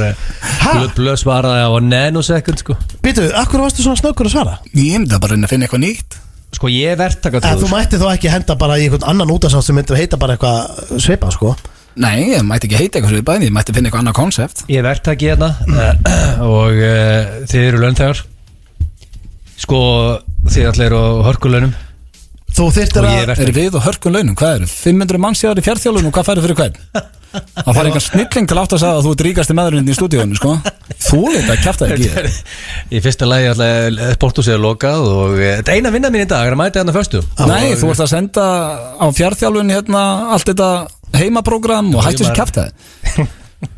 blöð svaraði á nanosekund sko. Býtu, akkur varstu svona snöggur að svara? Ég myndi bara reyna að finna eitthvað nýtt. Sko ég verðtaka þú mætti þó ekki henda bara í einhvern annan útasátt sem myndi heita bara eitthvað svipað sko. Nei, ég mætti ekki heita eitthvað svipað, ég mætti finna eitthvað annað konsept. Ég verðtaki hérna og þið eru launþegar. Sko þið allir eru á hörkuleunum. Þú þyrftir að Eru við á hörkuleunum, hvað eru? 500 manns í fjarþjálfun og hvað færðu fyrir hvern? Það fær einhver snilling til átt að sagða að þú ert ríkasti maðurinn í stúdíónu sko. Þú leit að kjafta ekki. Í fyrsta lagi alltaf sporthúsið er lokað og þetta eina vinna mín í dag er að mæta hérna föstu. Nei, þú ert að senda á fjarþjálfun hérna allt þetta heimaprógram og hættu sér kjafta þig.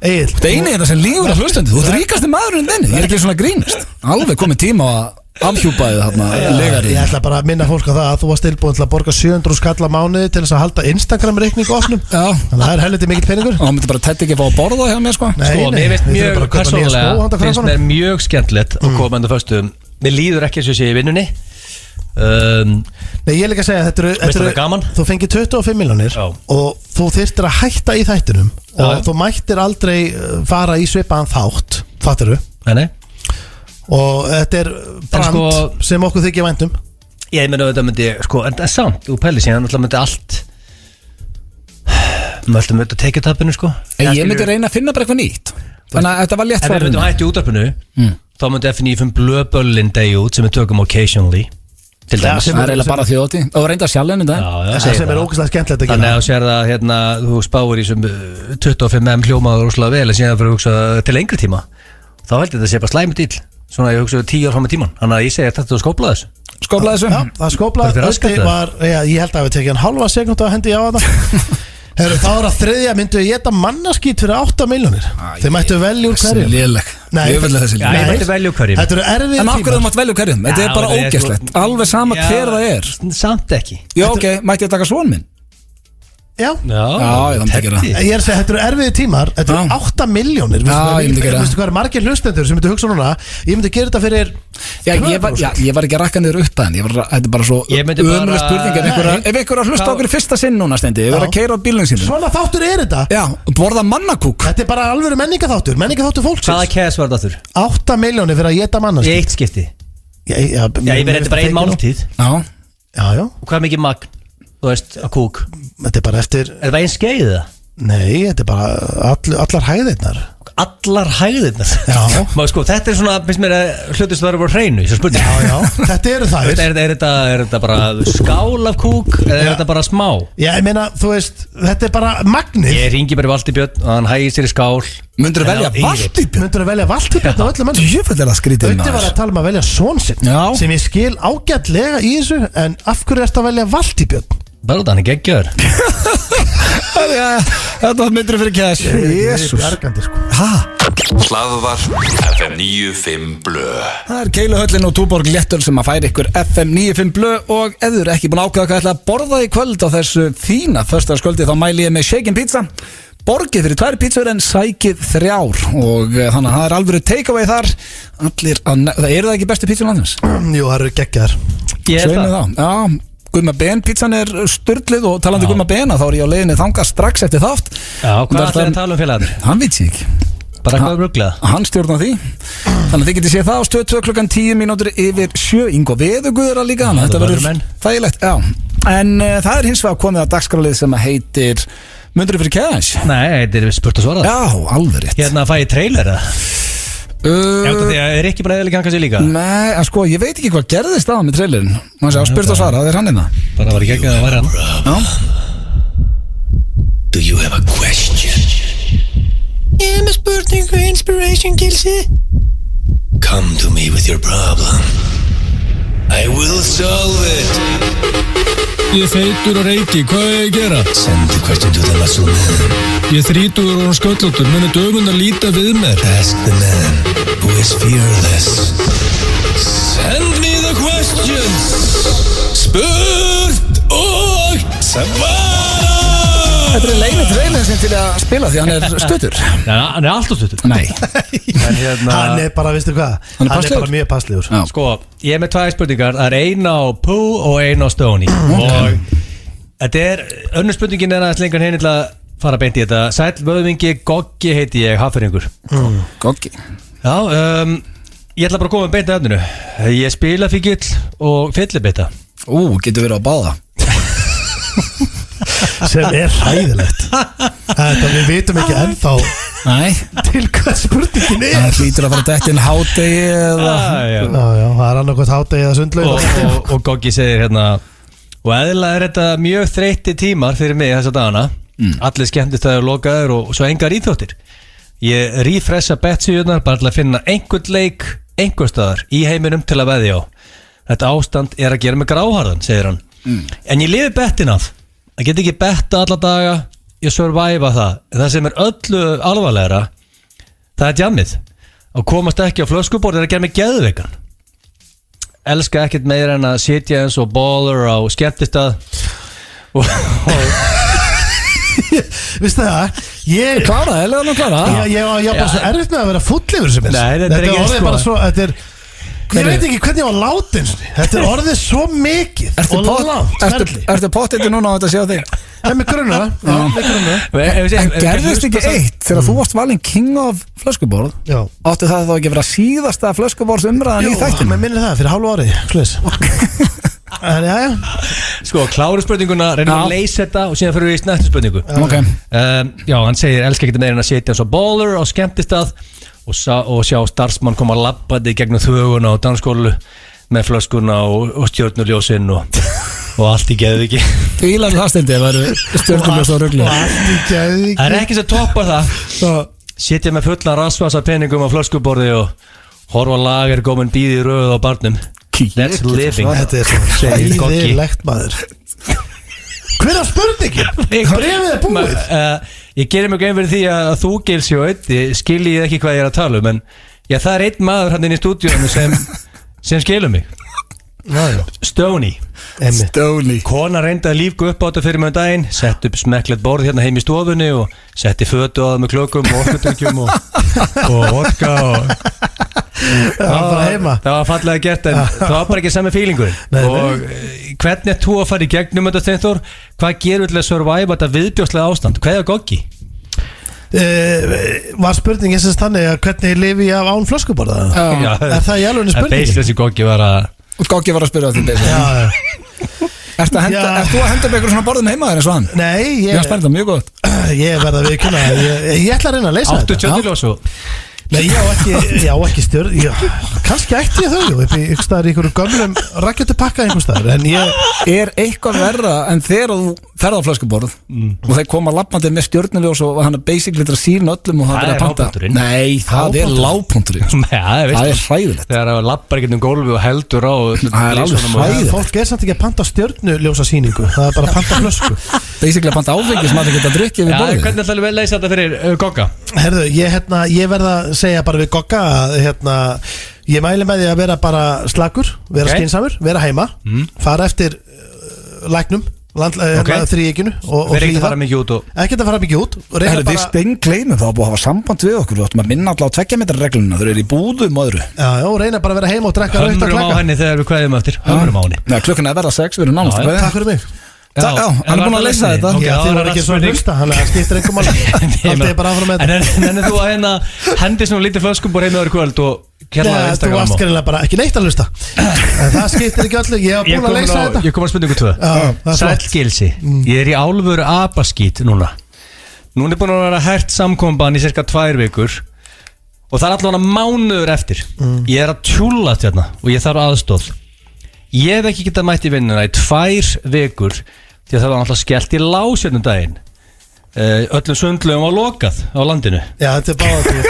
Egill, þetta eini er það sem lífur að hlustandi. Þú ert ríkasti maðurinn þinni, ég er ekki svona grínast. Alveg komið tíma að afhjúpaði þarna legari. Ég ætla bara að minna fólk á það að þú varst tilbúin til að borga 700 skall á mánuði til þess að halda Instagram reikning opnum. Já. Þannig að það er helviti mikill peningur. Og hann myndi bara tætt ekki að fá að borða hjá mér sko. Sko, mér finnst mér mjög skemmtilegt að koma enda föstu. Mér líður ekki eins og sé í vinnunni. Nei, ég er líka að segja þú fengir 25 milljónir og þú þyrftir að hætta í þættinum og þú mættir aldrei fara í svipaðan þátt, fattarðu? Nei. Og þetta er brand sem okkur þykir væntum. Ég meina þetta myndi sko, en samt, þú pælir síðan alltaf myndi allt myndi að tekja tapinu sko. Ég myndi reyna að finna bara eitthvað nýtt. Þannig að þetta var létt fyrir. Ef við myndum hætti útvarpinu þá myndi FM 95 blöðböllin degi út sem við tökum occasionally til dæmis. Það er eiginlega bara þjóti og reynda sjálfinn þetta. Sem er ógeðslega skemmtilegt að gera. Þannig að þú sér það hérna, þú spáir í sem 25M hljómaður rosalega vel en síðan fyrir að hugsa til lengri tíma þá held ég þetta sé bara slæmið dýl. Svona ég hugsaði 10 ár fram í tíman. Þannig að ég segi að þetta skóplaði þessu. Skóplaði þessu? Já, það skóplaði var, ég held að við tekja en halva sekund að hendi á þetta. Heru, þá er að þriðja myndu að geta mannaskít fyrir 8 milljónir. Þeir mættu velja úr hverjum. Þessi léleg. Ég mættu velja úr hverjum. Þetta eru erfið tíma. En af hverju þú mátt velja úr hverjum? Þetta er bara ógeðslegt. Alveg sama hver það er. Samt ekki. Já, ok, mætti ég taka svon minn? Já, ég myndi að gera. Ég er að segja, þetta eru erfiði tímar. Þetta eru 8 milljónir. Ég myndi gera. Vistu hvað er margir hlustendur sem myndi hugsa núna? Ég myndi gera þetta fyrir ég var ekki að rakka niður upp að henni. Þetta er bara svo ömuleg spurning. Ef einhver að hlusta okkur í fyrsta sinn núna stendi, ég var að keyra á bílnum sínum. Svona þáttur er þetta. Já, borða mannakúk. Þetta er bara alvöru menningaþáttur fólksins. Hvaða cash var þetta? 8 milljónir fyrir að geta mannaskít. Í eitt skipti. Ég verði bara ein máltíð. Já. Og hvað mikið magn? Þú veist, að kúk. Þetta er bara eftir. Er það einn skeið það? Nei, þetta er bara allar hæðirnar. Allar hæðirnar? Já. Má sko, þetta er svona, finnst mér að hlutist það eru bara hreinu í þessu spurning. Já, þetta eru þær. Er þetta bara skál af kúk eða er þetta bara smá? Já, ég meina, þú veist, þetta er bara magnið. Ég ringi bara Valtý Björn og hann hægir sér í skál. Mundur þú velja Valtý Björn? Mundur þú velja Valtý Björn á öllum mönnum? Djöfull er það skrítið maður. Þetta var að tala um að velja son sinn sem ég skil ágætlega í þessu, en af hverju ertu að velja Valtý Björn? Bara þannig geggjör. Þetta myndur fyrir cash. Jésús. Hlaðvarp FM 95 blöð. Það er Keiluhöllin og Túborg Léttöl sem að færa ykkur FM 95 blöð og ef þið eru ekki búin að ákveða hvað ætla að borða í kvöld á þessu fína föstudagskvöldi þá mæli ég með shaken pizza. Borgið fyrir 2 pizzur en sækið 3 og þannig að það er alvöru takeaway þar. Allir það eru það ekki bestu pizzur landins? Jú, það eru geggjaðar. Ég er það. Já. Gumma Ben pizzan er sturglið og talandi Gumma Ben þá er ég á leiðinni þangað strax eftir þátt. Já, hvað er það að tala um félagarnir? Hann veit sér ekki. Bara hvað er ruglað? Hann stjórnar því. Þannig að þið getið séð það á Stöð 2 klukkan 10:10 Ingo Veðuguðra líka. Þetta verður þægilegt. Já. En það er hins vegar komið að dagskrálið sem heitir Mundur fyrir cash? Nei, þetta er spurt og svarað. Já, alveg rétt. Hérna fæ ég trailer eða? Er ekki bara eðalega kannski líka? Nei, en sko, ég veit ekki hvað gerðist á með trailerin. Má sé á spurt og svara, það er hann innan. Bara var ekki að það var hann. Já. Do you have a question? Ég er með spurningu, inspiration, Gilsi. Come to me with your problem. I will solve it. Ég er feitur og reiki, hvað er ég að gera? Send the question to the muscle man. Ég er 30 og sköllóttur, muni dögun að líta við mér. Ask the man who is fearless. Send me the questions. Spurt og svara. Þetta er leini trailer sem til að spila því hann er stuttur. Hann er alltaf stuttur. Nei. Hann er bara, veistu hvað? Hann er bara mjög passlegur. Sko, ég er með 2 spurningar. Það er ein á Pooh og ein á Stoney. Og þetta er, önnur spurningin er aðeins lengur henni til að fara beint í þetta. Sæll vöðvingi, Goggi heiti ég, hafðfirringur. Goggi. Já, ég ætla bara að koma beint að öfninu. Ég spila fíkill og fyllibita. Getur verið á báða. Sem er hræðilegt. Þetta við vitum ekki ennþá til hvað spurningin er. Það hlýtur að fara dætt inn hádegi eða Já, það er annarkvæmt hádegi eða sundlaug og Goggi segir hérna: og eðlilega er þetta mjög þreytti tímar fyrir mig þessa dagana. Allir skemmtistæður lokaður og svo engar íþróttir. Ég refresha betsíðunar bara til að finna einhvern leik einhver staðar í heiminum til að veðja á. Þetta ástand er að gera mig gráharðan, segir hann. En ég lifi bettin af. Það get ekki betta alla daga, ég surviva það. En það sem er öllu alvarlegra, það er djammið. Að komast ekki á flöskuborð er að gera mig geðveikan. Elska ekkert meira en að sitja eins og baller á skemmtistað og Vistu það? Ég klára, eða hann klára. Ég var bara svo erfitt með að vera full yfir sem Nei, þetta er ekki orðið bara svo, ég veit ekki hvernig ég var látin. Þetta er orðið svo mikið og langt. Ertu pottið núna á þetta að sjá þig? Með grunna. En gerðist ekki eitt þegar þú varst valinn king of flöskuborð? Já. Áttu það þá ekki að vera síðasta flöskuborðsumræðan í þættinu? Mér minnir það, fyrir hálfu ári En já Sko, kláru spurninguna, reynum að leysa þetta og síðan fyrir við í næstu spurningu. Já, hann segir, elska ekki meira en að sitja eins og baller á skemmtistað og sjá starfsmann koma að labbandi gegnum þvöguna á dansskólu með flöskuna og stjörnuljósinn og allt í geðviki. Þú ílaði það stundið að veru stjörnuljós og ruglu. Það er ekki sem toppar það. Sitja með fullan rassvasa peningum á flöskuborði og horfa lager góminn bíði röð á barnum. That's living. Þetta er svo hæðilegt maður. Hver er spurningin? Brefið er búið. Ég gerir mig einn fyrir því að þú Gils og Öddi skiljið ekki hvað ég er að tala um. En já, það er einn maður hann inn í stúdíónu sem skilur mig. Stoney. Kona reyndi að lífgu upp á þetta fyrir mig daginn. Sett upp smekklegt borð hérna heim í stofunni og setti fötu á það með klökum og orkudrykkjum og vodka og það var fallega gert en það var bara ekki sami feelingur. Og hvernig er þú að fara í gegnum þetta Steinþór? Hvað gerur til að survive þetta viðbjóðslega ástand? Hvað er Goggi? Var spurningin sem þannig að hvernig lifi ég af án flöskuborða? Er það í alveg spurningin? Goggi var að spyrja á því. Ertu að henda upp einhver svona borðum heima þér eins og hann? Nei, ég spennir það mjög gott. Ég verða að viðkynna. Ég ætla að reyna að leysa þetta. Áttu tjörnuljósu? Nei, ég á ekki stjörn. Kannski ætti ég þau upp í einhverjum gömlum raketupakka einhver staðar. En ég er eitthvað verra en þegar þú ferð á flöskuborð og þeir koma lappandi með stjörnuljós og hann er basically að sína öllum og það er að panta. Nei, það er lágpunturinn. Það er hræðilegt. Þegar það lappar ekkert gólfi og heldur á. Það er alveg hræðilegt. Fólk er samt ekki að panta stjörnuljósa sýningu. Það er bara að panta flösku. Basically að panta áfengi sem að það geta að drikja við borðið. Hvernig ætlaðu við að leysa þetta fyrir Gogga? Herðu, ég verð að segja bara við Gogga að ég mæli með því að vera bara slakur, vera skynsamur, vera heima, fara eftir læknum, þríeykinu og ekkert að fara mikið út ekkert að fara mikið út. Þið steingleimum þá að búið að hafa samband við okkur. Þú ættum að minna alltaf á 2 metra regluna. Þau eru í búðum og öðru. Já, reyna bara að vera heima og drekka rautt að klaka. Hömrum á henni þegar við kveðum eftir. Hömrum á henni. Klukkan er verða 6, við erum nánast. Takk fyrir mig. Já, hann er búin að leysa þetta. Þið var ekki svo hlusta, hann skiptir einhver mál. Allt er bara áfram með þetta. En þú að hendi svona lítið flöskumbor heim öðru kvöld og kella Instagram. Þú varst greinlega bara ekki neitt að hlusta. En það skiptir ekki öllu. Ég hef búin að leysa þetta. Ég kom að spurningu 2. Sæll Gilsi, ég er í álfur apaskít núna. Núna er búin að vera hert samkomban í cirka 2 vikur og það er allavega mánuður eftir. Ég er að tjúlla hérna og ég þarf aðstoð. Ég hef ekki getað mætt í vinnuna í 2 vikur því að það var alltaf skellt í lás hérna daginn. Öllum sundlögum var lokað á landinu. Já, þetta er báðið.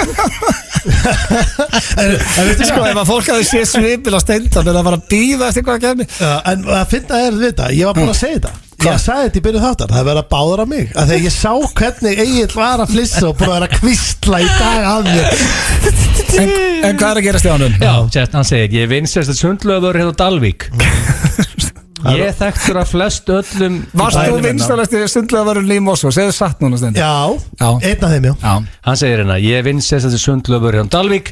Sko, ef að fólk hafi séð svipil á Steindan en að fara að bíða eftir hvað kemur. En að finna við þetta, ég var búin að segja þetta. Ég sagði þetta í byrju þáttar, það verið að báður á mig. Þegar ég sá hvernig Egill var að flissa og búin að vera að kvistla í dag að mér. En hvað er að gerast í ánum? Já, hann segir, ég vinsast að sundlögur hérna á Dalvík. Ég þekktur að flest öllum Varst þú vinstalasti sundlöfarinn í Moskva? Segðu satt núna stund Já, einn af þeim, já. Hann segir hérna, ég vinsast þessi sundlöfur hjá Dalvík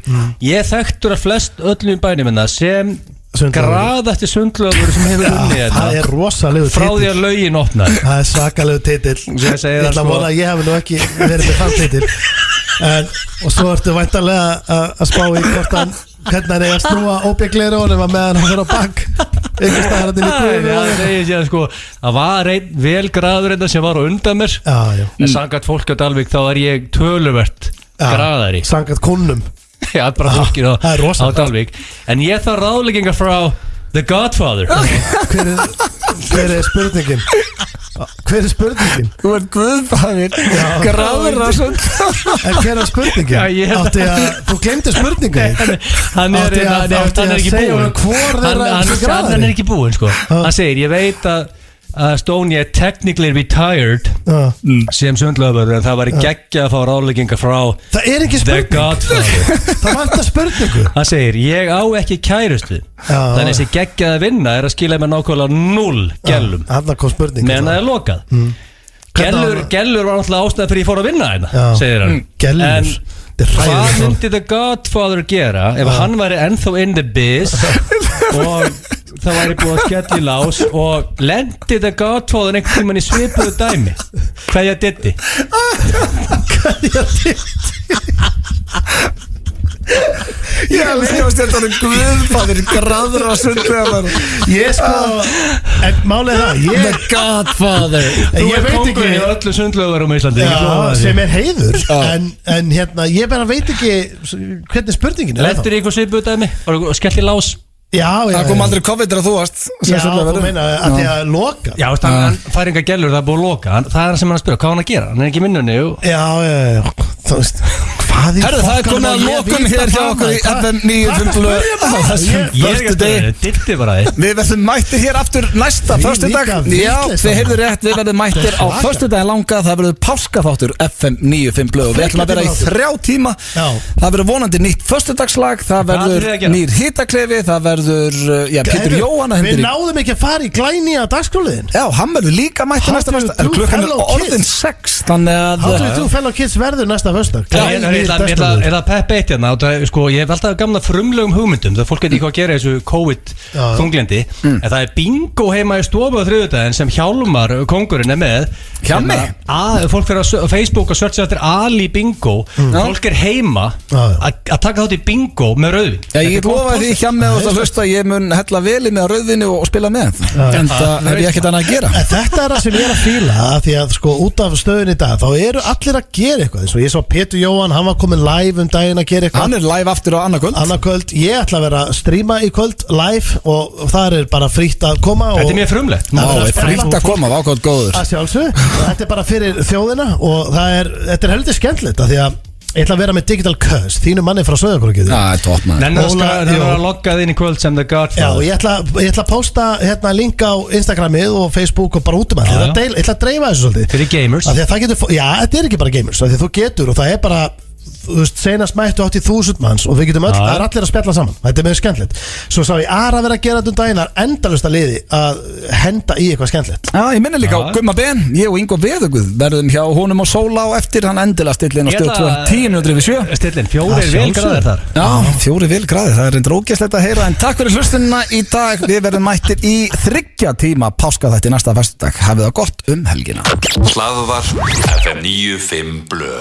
Ég þekktur að flest öllum í bænum hérna sem graðasti sundlöfur sem hefur unnið þetta Það er rosalegu titill Frá því að lögin opnaði Það er svakalegu titill Ég ætla að vona að ég hef nú ekki verið með þann titill Og svo ertu væntanlega að spá í hvernig hann er að snúa óbyggleiri honum að meðan hann fyrir á bak einhver staðar Það var einn vel graður þetta sem var á undan mér En sangat fólk á Dalvík þá er ég töluvert graðari Sangat kunnum Já, bara fólkið á Dalvík En ég þarf ráðleggingar frá The Godfather Hver er spurningin? Hver er spurningin? Þú ert guðfæðir Graður að sund En hver er spurningin? Þú glemdi spurningin Hann er ekki búinn sko. Hann segir, ég veit að Stoney er technically retired sem sundlöfur en það var geggja að fá ráðleggingar frá Það er ekki spurning The Godfather Það vantar spurningu Hann segir, ég á ekki kærustu Þannig að þessi geggja að vinna er að skila með nákvæmlega 0 gellum meðan það er lokað Gellur var náttúrulega ástæða fyrir ég fór að vinna hérna segir hann Gellur Hvað myndi The Godfather gera ef hann væri ennþá in the biz og það væri búið að skella í lás og lendi The Godfather einhvern tímann í svipuðu dæmi Hverja Diddi? Hverja Diddi? Ég elskar að stjórna guðfæðir graður að sundlöfar Ég sko En málið það The Godfather Þú er kóngur í öllu sundlöfarum í Íslandi sem er heiður En hérna, ég bara veit ekki hvernig spurningin er Lendir í einhver svipuðu dæmi og skell í lás Já, það kom aldrei COVID þegar þú varst Já, þú meina að því að loka Já, hann fær enga gellur, það er búið að loka Það er það sem hann að spyrja, hvað hann að gera? Hann er ekki í minnunni Já, þú veist Hvað Herðu, það er komið að lokum hér hjá okkur í FM 957 Ég er ekki dildi bara þið Við verðum mættir hér aftur næsta föstudag Já, þið heyrðu rétt, við verðum mættir á föstudaginn langa Það verður páskaþáttur FM 957 Við ætlum að vera í 3 tíma Það verður vonandi nýtt föstudagslag Það verður nýr hitaklefi Það verður, Pétur Jóhann Við náðum ekki að fara í glænýja dagskráliðin Já, hann verður líka mættir næsta föstudag Klukkan er orðin 6 Þannig að How do you do fellow kids verður næsta föstudag Er það pepp eitt hérna sko, ég hef alltaf gamla frumlegum hugmyndum það fólk veit ekki hvað að gera þessu COVID-þunglendi en það er bingo heima í stofu á þriðjudaginn sem Hjálmar, kóngurinn er með Hjálmi? Fólk fyrir á Facebook að searcha eftir Ali bingo fólk er heima að taka þátt í bingo með rauðvin Ég lofa því Hjálmi að hlusta ég mun hella veli með rauðvinni og spila með en það hef ég ekkert annað að gera Þetta er það sem ég er að fíla því að sko út af stöðun í dag þá eru allir að gera eitthvað eins og ég sá Pétur Jóhann, hann var komin live daginn að gera eitthvað Hann er live aftur á annarkvöld Ég ætla að vera að stríma í kvöld live og það er bara frítt að koma Þetta er mjög frumlegt Frítt að koma, vákvæmt góður Þetta er bara fyrir þjóðina og þetta er heldur skemmtilegt því að ég ætla að vera með Digital Curse þínu manni frá Sauðárkróki Það er topp maður Nennar að logga þín í kvöld sem The Godfather Já, ég ætla að posta link á Instagramið og Facebook og bara út Ég ætla að dreifa þessu svolítið Fyrir gamers Já, þetta er ekki bara gamers Því þú getur og það er bara þú veist, senast mættu 80.000 manns og við getum öll, það er allir að spjalla saman þetta er mjög skemmtilegt, svo sá ég Ara vera að gera þetta daginn, það er endalaust að liði að henda í eitthvað skemmtilegt Já, ég minni líka á Gumma Ben, ég og Ingo Veðuguð verðum hjá honum á Sóla og eftir hann endilega stillin á stöð 10.7 Stillin, 4 vel gráðir þar Já, 4 vel gráðir, það er reyndir ógeðslegt að heyra en takk fyrir hlustunina í dag, við verðum mættir í 3 tíma páskaþætti næsta föstudag, hafið það gott helgina Hlaðvarp FM 95 Blö